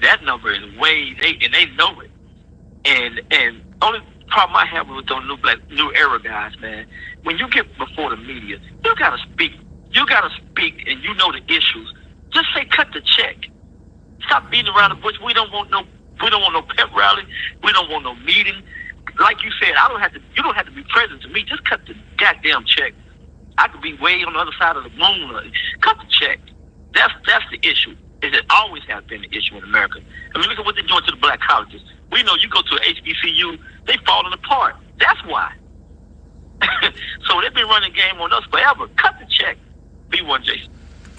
That number is and they know it. And only problem I have with those new era guys, man, when you get before the media, you gotta speak. You gotta speak, and you know the issues. Just say, cut the check. Stop beating around the bush. We don't want no pep rally. We don't want no meeting. Like you said, you don't have to be present to me. Just cut the goddamn check. I could be way on the other side of the moon. Cut the check. That's the issue. It always has been the issue in America. I mean, look at what they're doing to the black colleges. We know you go to a HBCU, they falling apart. That's why. So they've been running the game on us forever. Cut the check. Be one, Jason.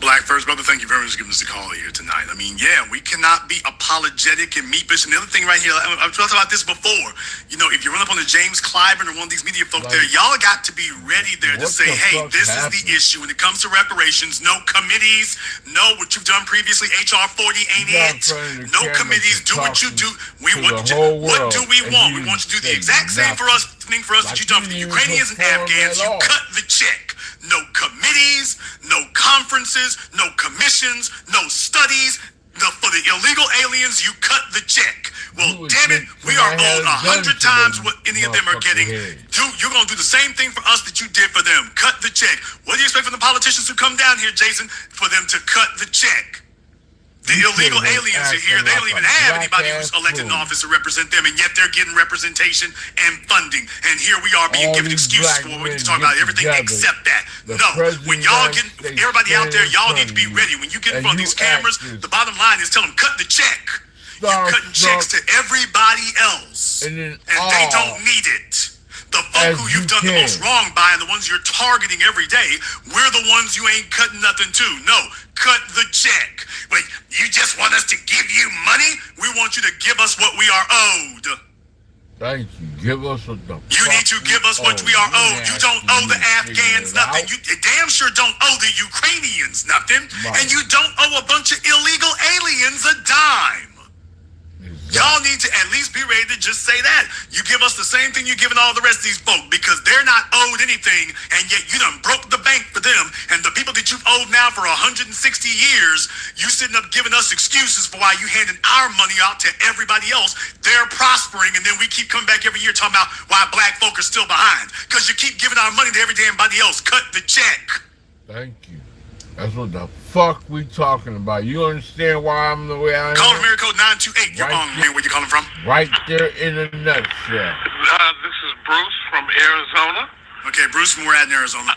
Black First, brother, thank you very much for giving us a call here tonight. I mean, yeah, we cannot be apologetic and meat-bish. And the other thing right here, I've talked about this before. You know, if you run up on the James Clyburn or one of these media folk there, y'all got to be ready there to say, hey, this is the issue. When it comes to reparations, no committees, no what you've done previously, HR 40 ain't it. No committees, do what you do. What do we want? We want you to do the exact same thing for us that you've done for the Ukrainians and Afghans. You cut the check. No committees, no conferences, no commissions, no studies. For the illegal aliens, you cut the check. Well, damn it, we are owed 100 times what any of them are getting. You're going to do the same thing for us that you did for them. Cut the check. What do you expect from the politicians who come down here, Jason, for them to cut the check? The illegal aliens are here. They don't even have anybody who's elected in office to represent them, and yet they're getting representation and funding. And here we are being given excuses for what we can talk about everything except that. No, when y'all get everybody out there, y'all need to be ready. When you get in front of these cameras, the bottom line is tell them cut the check. You're cutting checks to everybody else, and they don't need it. The folk who you've done the most wrong by and the ones you're targeting every day, we're the ones you ain't cutting nothing to. No, cut the check. Wait, you just want us to give you money? We want you to give us what we are owed. Thank you. Give us what the You need to give us what we are owed. You don't owe the Afghans nothing. You damn sure don't owe the Ukrainians nothing. And you don't owe a bunch of illegal aliens a dime. Y'all need to at least be ready to just say that. You give us the same thing you're giving all the rest of these folk because they're not owed anything, and yet you done broke the bank for them. And the people that you've owed now for 160 years, you sitting up giving us excuses for why you handing our money out to everybody else. They're prospering, and then we keep coming back every year talking about why black folk are still behind. Because you keep giving our money to every damn body else. Cut the check. Thank you. That's what the fuck we talking about. You understand why I'm the way I am? Call from area code 928. You're on, man. Where you calling from? Right there in a nutshell. This is Bruce from Arizona. Okay, Bruce, from where at in Arizona?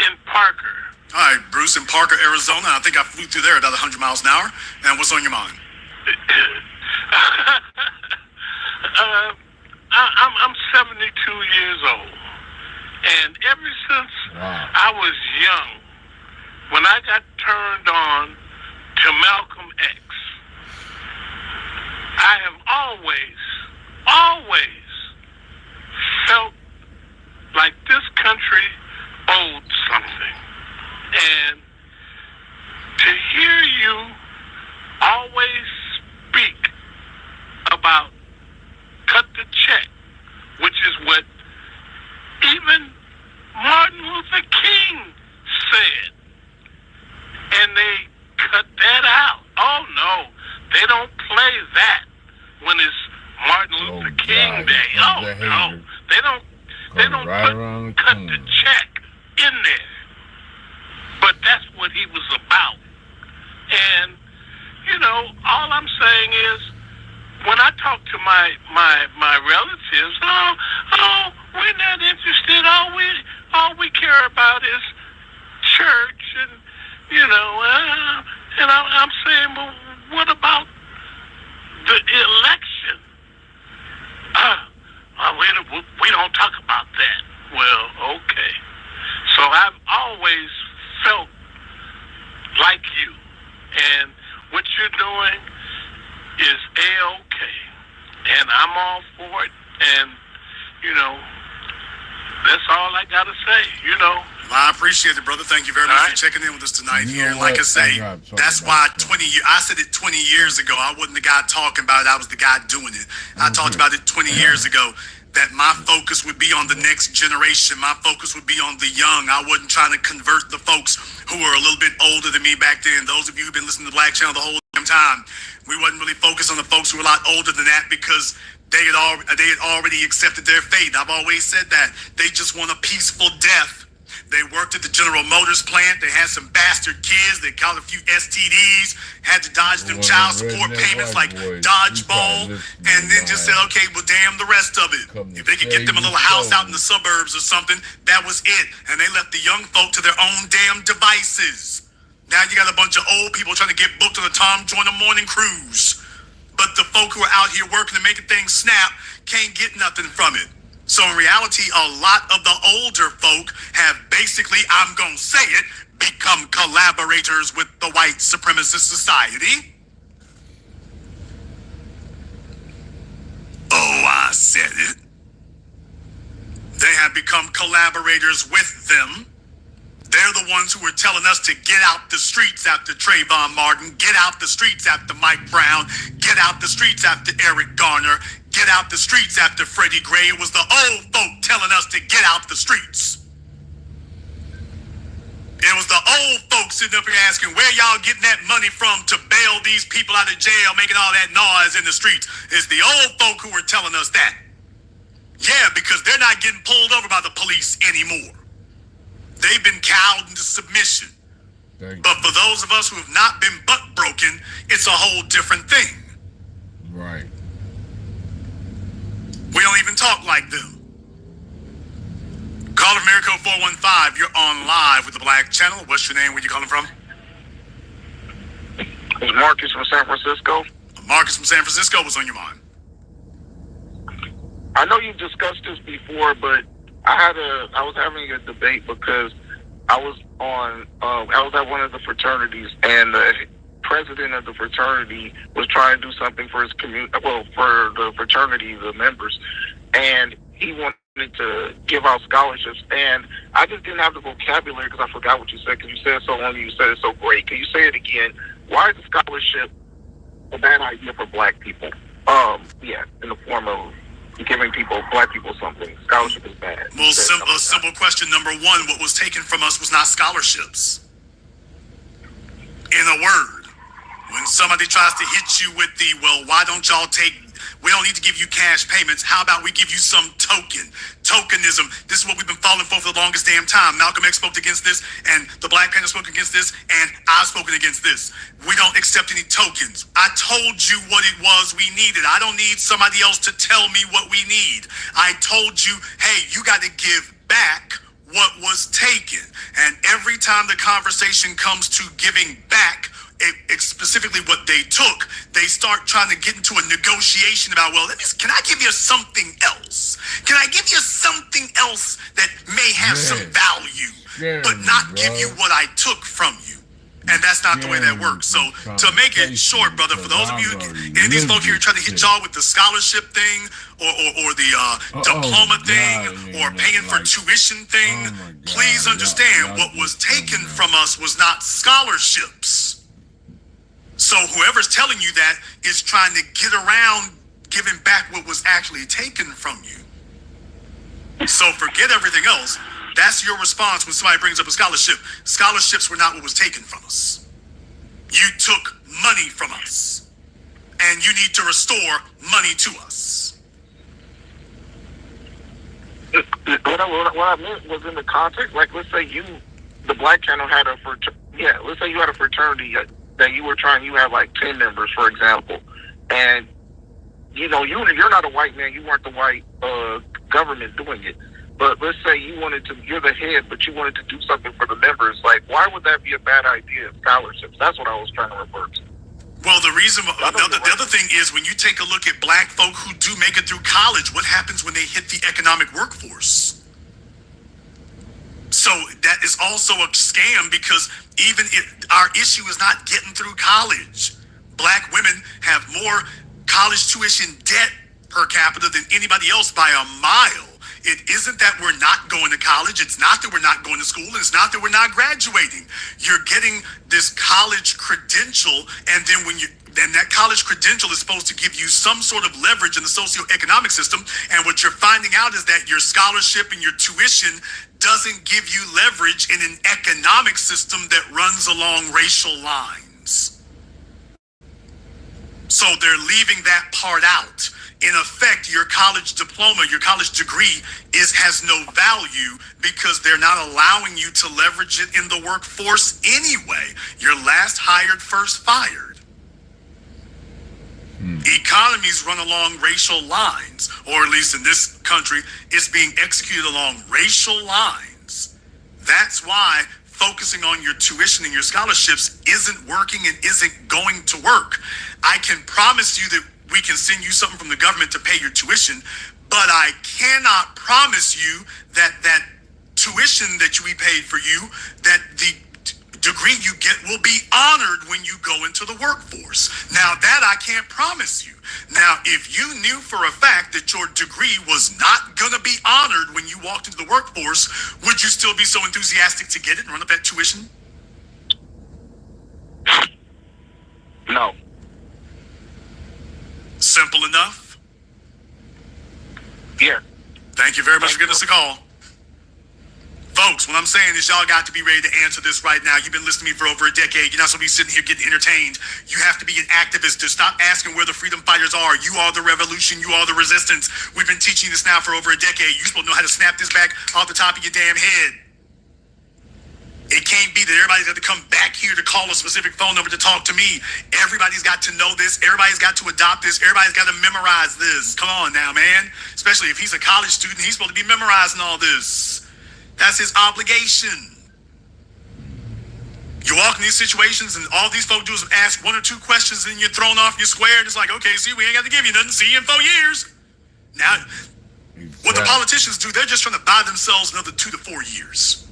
In Parker. All right, Bruce, in Parker, Arizona. I think I flew through there at about 100 miles an hour. And what's on your mind? I'm 72 years old. And ever since I was young, when I got turned on to Malcolm X, I have always felt like this country owed something. And to hear you always speak about cut the check, which is what even Martin Luther King said, and they cut that out. Oh no, they don't play that when it's Martin Luther King Day. Oh no, they don't cut the check in there. But that's what he was about. And you know, all I'm saying is, when I talk to my relatives, we're not interested. All we care about is church, and you know. And I'm saying, well, what about the election? We don't talk about that. Well, okay. So I've always felt like you, and what you're doing is A-OK, and I'm all for it, and, you know, that's all I got to say, you know. Well, I appreciate it, brother. Thank you very much for checking in with us tonight here. Like I say, that's why I said it 20 years ago. I wasn't the guy talking about it. I was the guy doing it. I talked about it 20 years ago, that my focus would be on the next generation. My focus would be on the young. I wasn't trying to convert the folks who were a little bit older than me back then. Those of you who've been listening to Black Channel the whole damn time, we wasn't really focused on the folks who were a lot older than that, because they had already accepted their fate. I've always said that. They just want a peaceful death. They worked at the General Motors plant. They had some bastard kids. They caught a few STDs, had to dodge them child support payments like dodgeball, and then just said, okay, well, damn the rest of it. If they could get them a little house out in the suburbs or something, that was it. And they left the young folk to their own damn devices. Now you got a bunch of old people trying to get booked on the Tom Joyner morning cruise. But the folk who are out here working and making things snap can't get nothing from it. So in reality, a lot of the older folk have basically, I'm going to say it, become collaborators with the white supremacist society. Oh, I said it. They have become collaborators with them. They're the ones who are telling us to get out the streets after Trayvon Martin, get out the streets after Mike Brown, get out the streets after Eric Garner, get out the streets after Freddie Gray. It was the old folk telling us to get out the streets. It was the old folks sitting up here asking, where y'all getting that money from to bail these people out of jail, making all that noise in the streets? It's the old folk who were telling us that. Yeah, because they're not getting pulled over by the police anymore. They've been cowed into submission. But for those of us who have not been butt broken, it's a whole different thing. Right. We don't even talk like them. Call of America 415, you're on live with the Black Channel. What's your name? Where you calling from? It's Marcus from San Francisco. Marcus from San Francisco, what's on your mind? I know you've discussed this before, but I was having a debate because I was at one of the fraternities, and the president of the fraternity was trying to do something for his community, for the fraternity, the members, and he wanted to give out scholarships, and I just didn't have the vocabulary because I forgot what you said, because you said it so long, you said it so great. Can you say it again? Why is a scholarship a bad idea for black people? In the form of giving black people something. Scholarship is bad. Well, simple question. Number one, what was taken from us was not scholarships. In a word, when somebody tries to hit you with the, well, why don't y'all we don't need to give you cash payments. How about we give you some tokenism? This is what we've been falling for the longest damn time. Malcolm X spoke against this, and the Black Panther spoke against this, and I've spoken against this. We don't accept any tokens. I told you what it was we needed. I don't need somebody else to tell me what we need. I told you, hey, you got to give back what was taken. And every time the conversation comes to giving back, specifically what they took, they start trying to get into a negotiation about, well, can I give you something else? Can I give you something else that may have some value, but not give you what I took from you? And that's not the way that works. So to make it short, brother, for those of you, any of these folks here trying to hit y'all with the scholarship thing or the diploma thing or paying for tuition thing, please understand what was taken from us was not scholarships. So whoever's telling you that is trying to get around giving back what was actually taken from you. So forget everything else. That's your response when somebody brings up a scholarship. Scholarships were not what was taken from us. You took money from us, and you need to restore money to us. What I meant was in the context, like, let's say the Black Channel had let's say you had a fraternity that you had like 10 members, for example, and you're not a white man, you weren't the white government doing it, but let's say you're the head, but you wanted to do something for the members, like, why would that be a bad idea? Scholarships, that's what I was trying to refer to. Well, the other thing is, when you take a look at black folk who do make it through college, what happens when they hit the economic workforce? So that is also a scam, because even if our issue is not getting through college. Black women have more college tuition debt per capita than anybody else by a mile. It isn't that we're not going to college. It's not that we're not going to school. And it's not that we're not graduating. You're getting this college credential, and then and that college credential is supposed to give you some sort of leverage in the socioeconomic system. And what you're finding out is that your scholarship and your tuition doesn't give you leverage in an economic system that runs along racial lines. So they're leaving that part out. In effect, your college diploma, your college degree has no value, because they're not allowing you to leverage it in the workforce anyway. You're last hired, first fired. Economies run along racial lines, or at least in this country, it's being executed along racial lines. That's why focusing on your tuition and your scholarships isn't working and isn't going to work. I can promise you that we can send you something from the government to pay your tuition, but I cannot promise you that that tuition that we paid for you, that the degree you get will be honored when you go into the workforce. Now that I can't promise you. Now, if you knew for a fact that your degree was not going to be honored when you walked into the workforce, would you still be so enthusiastic to get it and run up that tuition? No. Simple enough? Yeah. Thank you very much for giving us a call. Folks, what I'm saying is y'all got to be ready to answer this right now. You've been listening to me for over a decade. You're not supposed to be sitting here getting entertained. You have to be an activist to stop asking where the freedom fighters are. You are the revolution. You are the resistance. We've been teaching this now for over a decade. You're supposed to know how to snap this back off the top of your damn head. It can't be that everybody's got to come back here to call a specific phone number to talk to me. Everybody's got to know this. Everybody's got to adopt this. Everybody's got to memorize this. Come on now, man. Especially if he's a college student, he's supposed to be memorizing all this. That's his obligation. You walk in these situations and all these folks do is ask one or two questions and you're thrown off your square. And it's like, okay, see, we ain't got to give you nothing. See you in 4 years. Now, what the politicians do, they're just trying to buy themselves another 2 to 4 years.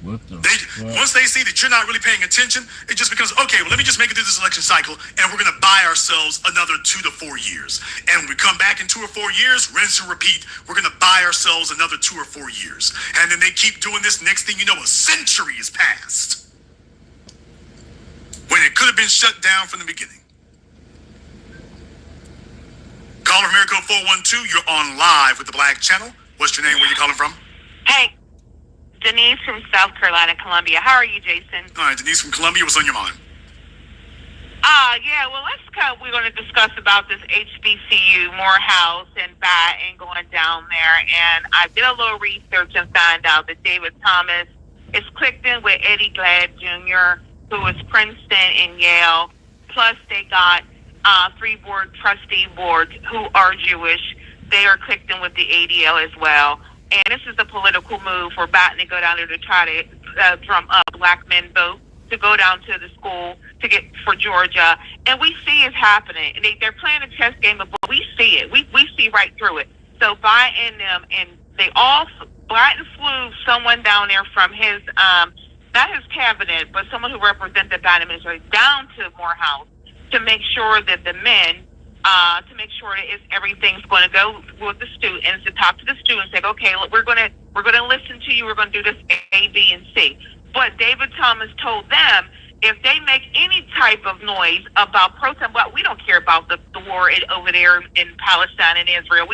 Once they see that you're not really paying attention, it just becomes, okay, well, let me just make it through this election cycle, and we're going to buy ourselves another 2 to 4 years. And when we come back in 2 or 4 years, rinse and repeat, we're going to buy ourselves another 2 or 4 years. And then they keep doing this. Next thing you know, a century has passed, when it could have been shut down from the beginning. Caller from America 412, you're on live with the Black Channel. What's your name? Where you calling from? Hey, Denise from South Carolina, Columbia. How are you, Jason? All right, Denise from Columbia. What's on your mind? Yeah, well, we're going to discuss about this HBCU, Morehouse, and going down there. And I did a little research and found out that David Thomas is clicked in with Eddie Glad Jr., who is Princeton and Yale. Plus, they got 3 trustee boards who are Jewish. They are clicked in with the ADL as well. And this is a political move for Biden to go down there to try to drum up black men vote to go down to the school to get for Georgia. And we see it's happening. They're playing a chess game, but we see it. We see right through it. So Biden and them, and Biden flew someone down there from his, not his cabinet, but someone who represented Biden administration down to Morehouse to make sure that the men, to make sure that everything's going to go with the students, to talk to the students, say, okay, look, we're going to listen to you. We're going to do this A, B, and C. But David Thomas told them if they make any type of noise about protest, well, we don't care about the war over there in Palestine and Israel.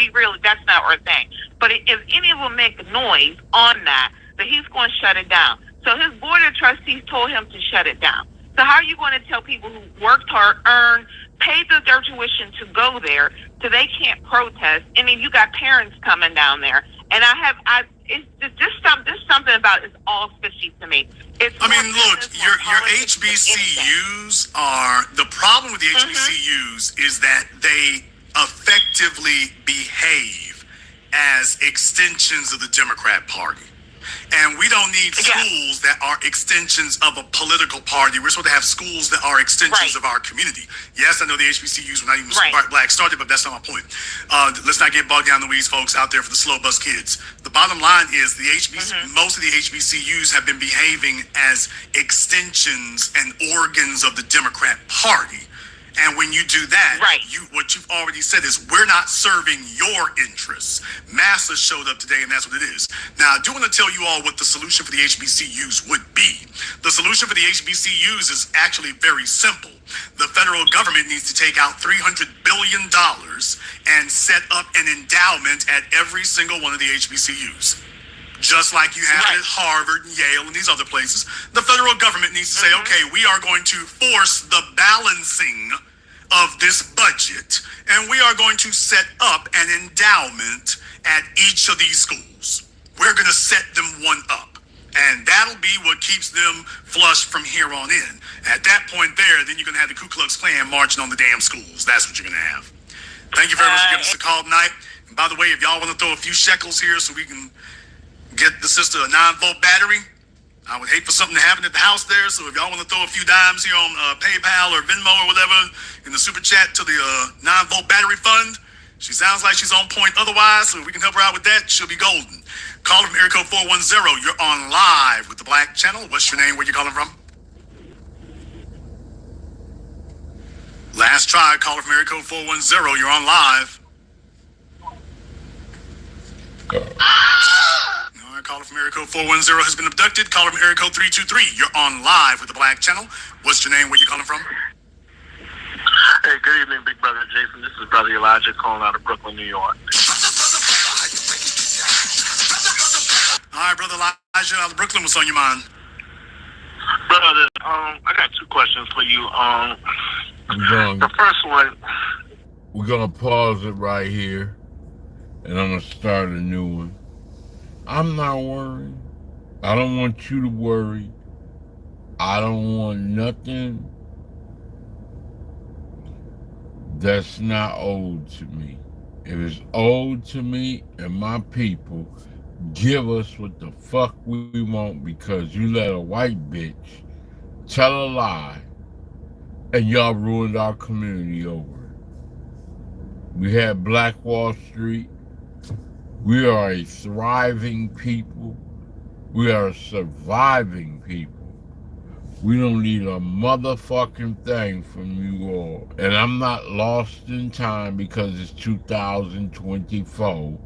That's not our thing. But if any of them make noise on that he's going to shut it down. So his board of trustees told him to shut it down. So how are you going to tell people who worked hard, paid their tuition to go there, so they can't protest? And then you got parents coming down there. And it's something about it's all fishy to me. Look, your HBCUs are, the problem with the HBCUs is that they effectively behave as extensions of the Democrat Party. And we don't need schools that are extensions of a political party. We're supposed to have schools that are extensions of our community. Yes, I know the HBCUs were not even black started, but that's not my point. Let's not get bogged down the weeds, folks, out there for the slow bus kids. The bottom line is the most of the HBCUs have been behaving as extensions and organs of the Democrat Party. And when you do that, what you've already said is we're not serving your interests. Massa showed up today, and that's what it is. Now, I do want to tell you all what the solution for the HBCUs would be. The solution for the HBCUs is actually very simple. The federal government needs to take out $300 billion and set up an endowment at every single one of the HBCUs. Just like you have it at Harvard and Yale and these other places. The federal government needs to say, okay, we are going to force the balancing of this budget, and we are going to set up an endowment at each of these schools. We're going to set them one up, and that'll be what keeps them flush from here on in. At that point there, then you're going to have the Ku Klux Klan marching on the damn schools. That's what you're going to have. Thank you very much for giving us a call tonight. And by the way, if y'all want to throw a few shekels here so we can get the sister a 9-volt battery, I would hate for something to happen at the house there. So if y'all want to throw a few dimes here on PayPal or Venmo or whatever in the super chat to the 9-volt battery fund, she sounds like she's on point otherwise. So if we can help her out with that, she'll be golden. Call from area code 410. You're on live with the Black Channel. What's your name? Where you calling from? Last try. Caller from area code 410. You're on live. Caller from area code 410 has been abducted. Caller from area code 323. You're on live with the Black Channel. What's your name? Where you calling from? Hey, good evening, Big Brother Jason. This is Brother Elijah calling out of Brooklyn, New York. All right, Brother Elijah out of Brooklyn. What's on your mind? Brother, I got two questions for you. The first one. We're gonna pause it right here, and I'm gonna start a new one. I'm not worried. I don't want you to worry. I don't want nothing that's not owed to me. If it's owed to me and my people, give us what the fuck we want, because you let a white bitch tell a lie and y'all ruined our community over it. We had Black Wall Street. We are a thriving people. We are a surviving people. We don't need a motherfucking thing from you all. And I'm not lost in time because it's 2024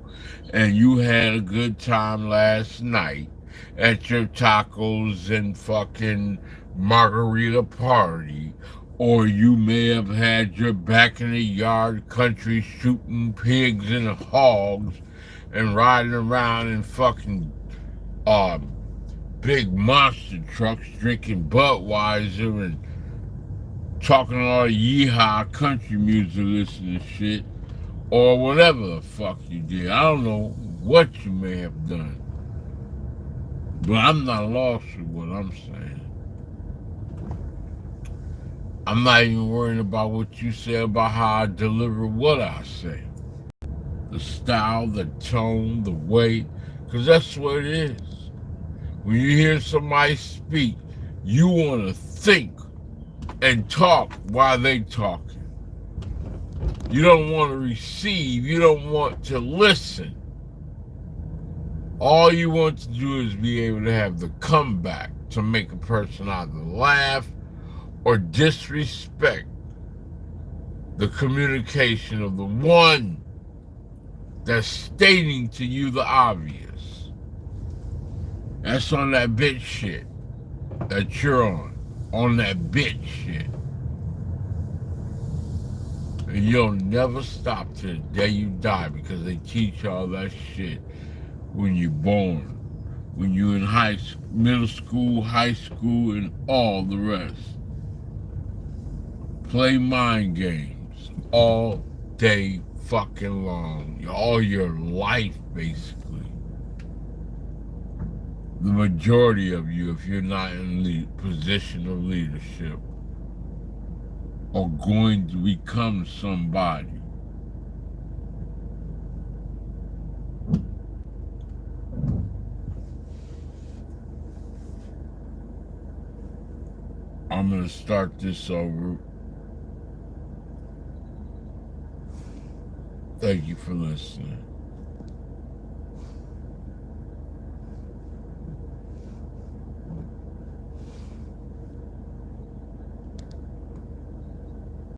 and you had a good time last night at your tacos and fucking margarita party, or you may have had your back in the yard country shooting pigs and hogs and riding around in fucking big monster trucks drinking Budweiser and talking all yeehaw country music, listening to shit, or whatever the fuck you did. I don't know what you may have done, but I'm not lost with what I'm saying. I'm not even worrying about what you say about how I deliver what I say. The style, the tone, the way, because that's what it is. When you hear somebody speak, you want to think and talk while they talking. You don't want to receive. You don't want to listen. All you want to do is be able to have the comeback to make a person either laugh or disrespect the communication of the one that's stating to you the obvious. That's on that bitch shit that you're on that bitch shit. And you'll never stop till the day you die, because they teach all that shit when you're born, when you're in middle school, high school, and all the rest. Play mind games all day fucking long, all your life basically. The majority of you, if you're not in position of leadership, are going to become somebody. to start this over. Thank you for listening.